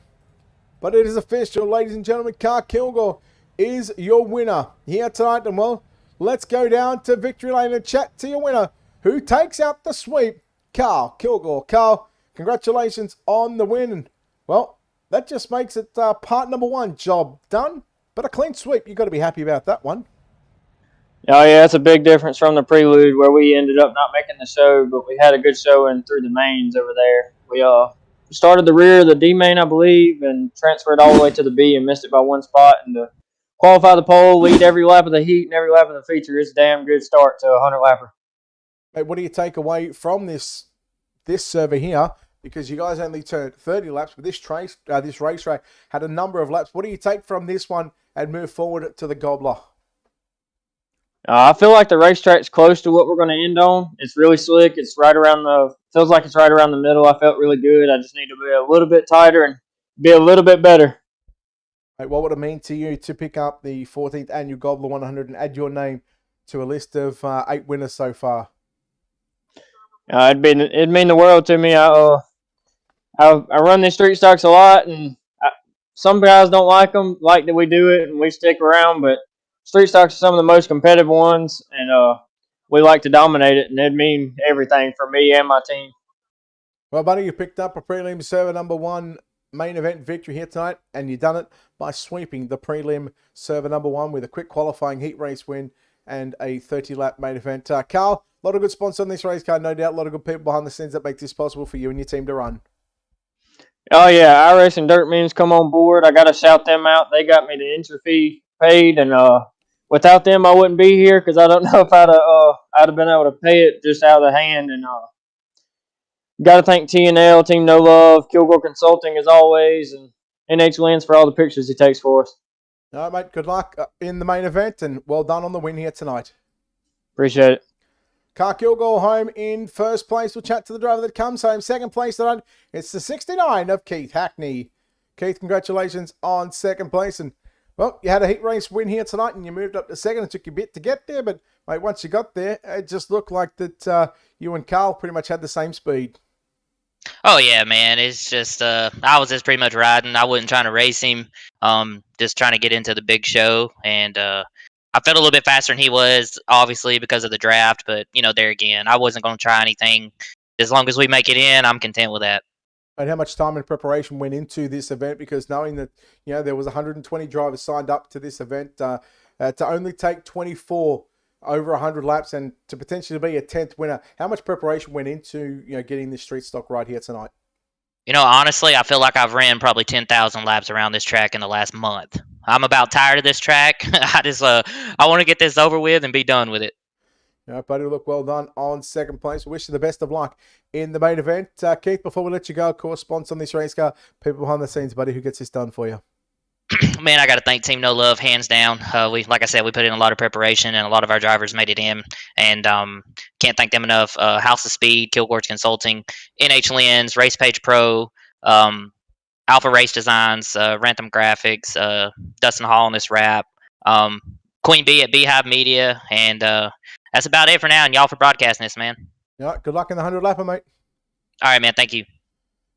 But it is official, ladies and gentlemen. Carl Kilgore is your winner here tonight. And well, let's go down to Victory Lane and chat to your winner, who takes out the sweep, Carl Kilgore. Carl, congratulations on the win. And well, that just makes it part number 1 job done. But a clean sweep, you've got to be happy about that one. Oh, yeah, it's a big difference from the prelude where we ended up not making the show, but we had a good showing through the mains over there. We started the rear of the D main, I believe, and transferred all the way to the B and missed it by 1 spot. And to qualify the pole, lead every lap of the heat and every lap of the feature, it's a damn good start to a 100-lapper. Hey, what do you take away from this server here? Because you guys only turned 30 laps, but this racetrack had a number of laps. What do you take from this one and move forward to the Gobbler? I feel like the racetrack's close to what we're going to end on. It's really slick. It's right around feels like it's right around the middle. I felt really good. I just need to be a little bit tighter and be a little bit better. Hey, what would it mean to you to pick up the 14th annual Gobbler 100 and add your name to a list of 8 winners so far? It'd mean the world to me. I run these street stocks a lot, and some guys don't like them, like that we do it, and we stick around, but street stocks are some of the most competitive ones, and we like to dominate it, and it'd mean everything for me and my team. Well, buddy, you picked up a prelim server number 1 main event victory here tonight, and you done it by sweeping the prelim server number 1 with a quick qualifying heat race win and a 30-lap main event. Carl, a lot of good sponsors on this race car, no doubt. A lot of good people behind the scenes that make this possible for you and your team to run. Oh, yeah, iRacing Dirt Memes come on board. I got to shout them out. They got me the entry fee paid, and without them, I wouldn't be here because I don't know if I'd have been able to pay it just out of the hand. And got to thank TNL, Team No Love, Kilgore Consulting as always, and NH Lens for all the pictures he takes for us. All right, mate. Good luck in the main event, and well done on the win here tonight. Appreciate it. Carl Kilgore home in first place. We'll chat to the driver that comes home. Second place tonight, it's the 69 of Keith Hackney. Keith, congratulations on second place. And, well, you had a heat race win here tonight, and you moved up to second. It took you a bit to get there, but, mate, once you got there, it just looked like that you and Carl pretty much had the same speed. Oh yeah, man. It's just I was just pretty much riding. I wasn't trying to race him. Just trying to get into the big show, and I felt a little bit faster than he was, obviously because of the draft. But there again, I wasn't going to try anything. As long as we make it in, I'm content with that. And how much time and preparation went into this event? Because knowing that there was 120 drivers signed up to this event, to only take 24 over 100 laps and to potentially be a 10th winner, how much preparation went into getting this street stock right here tonight? Honestly, I feel like I've ran probably 10,000 laps around this track in the last month. I'm about tired of this track. I want to get this over with and be done with it. All right, buddy, look, well done on second place. Wish you the best of luck in the main event. Keith, before we let you go, of course, sponsor on this race car, people behind the scenes, buddy, who gets this done for you? Man, I got to thank Team No Love, hands down. Like I said, we put in a lot of preparation, and a lot of our drivers made it in. And can't thank them enough. House of Speed, Kilgore's Consulting, NH Lens, Race Page Pro, Alpha Race Designs, Rantham Graphics, Dustin Hall on this wrap, Queen Bee at Beehive Media, and that's about it for now. And y'all for broadcasting this, man. All right, good luck in the 100-lapper, mate. All right, man. Thank you.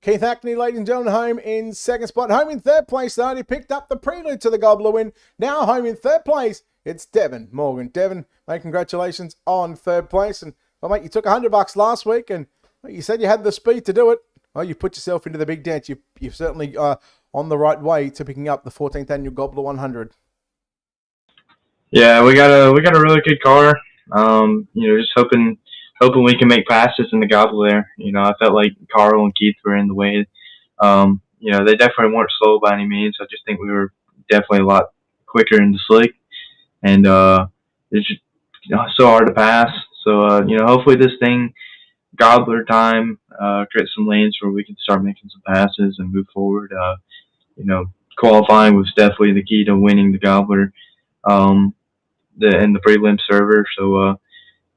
Keith Hackney, ladies and gentlemen, home in second spot. Home in third place, though. He picked up the prelude to the Gobbler win. Now home in third place, it's Devin Morgan. Devin, mate, congratulations on third place. And, well, mate, you took $100 last week, and you said you had the speed to do it. Well, you put yourself into the big dance. You're certainly on the right way to picking up the 14th annual Gobbler 100. Yeah, we got a really good car. Just hoping we can make passes in the Gobbler there. I felt like Carl and Keith were in the way. They definitely weren't slow by any means. I just think we were definitely a lot quicker in the slick, and it's just so hard to pass. So hopefully this thing, Gobbler time, create some lanes where we can start making some passes and move forward. Qualifying was definitely the key to winning the Gobbler, in the prelim server. So.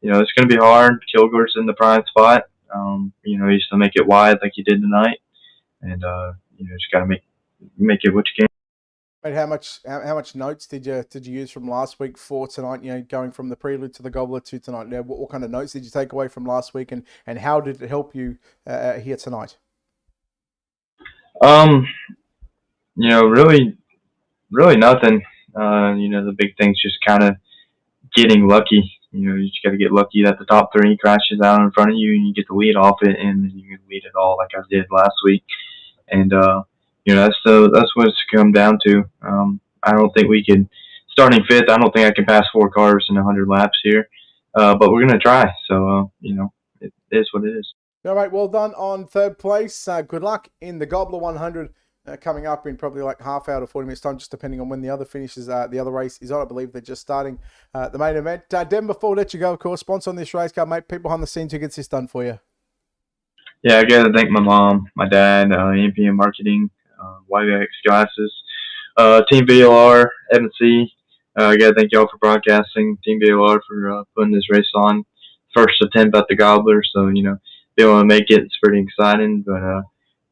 It's going to be hard. Kilgore's in the prime spot. He's to make it wide like he did tonight, and just got to make it what you can. Mate, how much notes did you use from last week for tonight? Going from the prelude to the Gobbler to tonight. What kind of notes did you take away from last week, and how did it help you here tonight? Really, really nothing. The big thing's just kind of getting lucky. You just got to get lucky that the top three crashes out in front of you and you get the lead off it, and you can lead it all like I did last week. And that's what it's come down to. I don't think we could, starting fifth. I don't think I can pass 4 cars in 100 laps here, but we're gonna try. So it is what it is. All right, well done on third place. Good luck in the Gobbler 100 coming up in probably like half hour to 40 minutes time, just depending on when the other finishes. The other race is on. I believe they're just starting the main event. Devin, before we let you go, of course, sponsor on this race car, mate. People behind the scenes who gets this done for you. Yeah, I got to thank my mom, my dad, NPM Marketing, YVX Glasses, TeamVLR, MC. I got to thank y'all for broadcasting, TeamVLR for putting this race on. First attempt at the Gobbler, so, being able to make it, it's pretty exciting, but,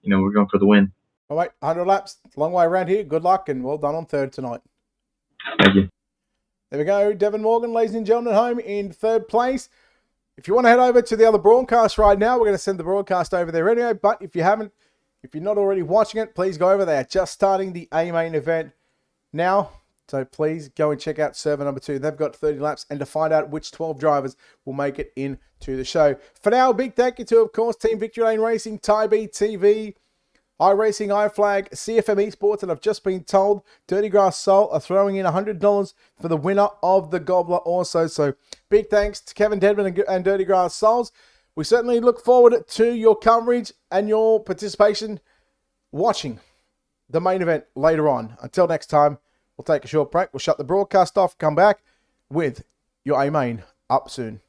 we're going for the win. All right, 100 laps, long way around here. Good luck and well done on third tonight. Thank you. There we go. Devin Morgan, ladies and gentlemen, at home in third place. If you want to head over to the other broadcast right now, we're going to send the broadcast over there anyway. But if you're not already watching it, please go over there. Just starting the A-main event now. So please go and check out server number 2. They've got 30 laps, and to find out which 12 drivers will make it into the show. For now, a big thank you to, of course, Team Victory Lane Racing, TyBTV, iRacing, iFlag, CFM Esports, and I've just been told Dirty Grass Soul are throwing in $100 for the winner of the Gobbler also. So big thanks to Kevin Dedman and Dirty Grass Souls. We certainly look forward to your coverage and your participation watching the main event later on. Until next time, we'll take a short break. We'll shut the broadcast off, come back with your A-main up soon.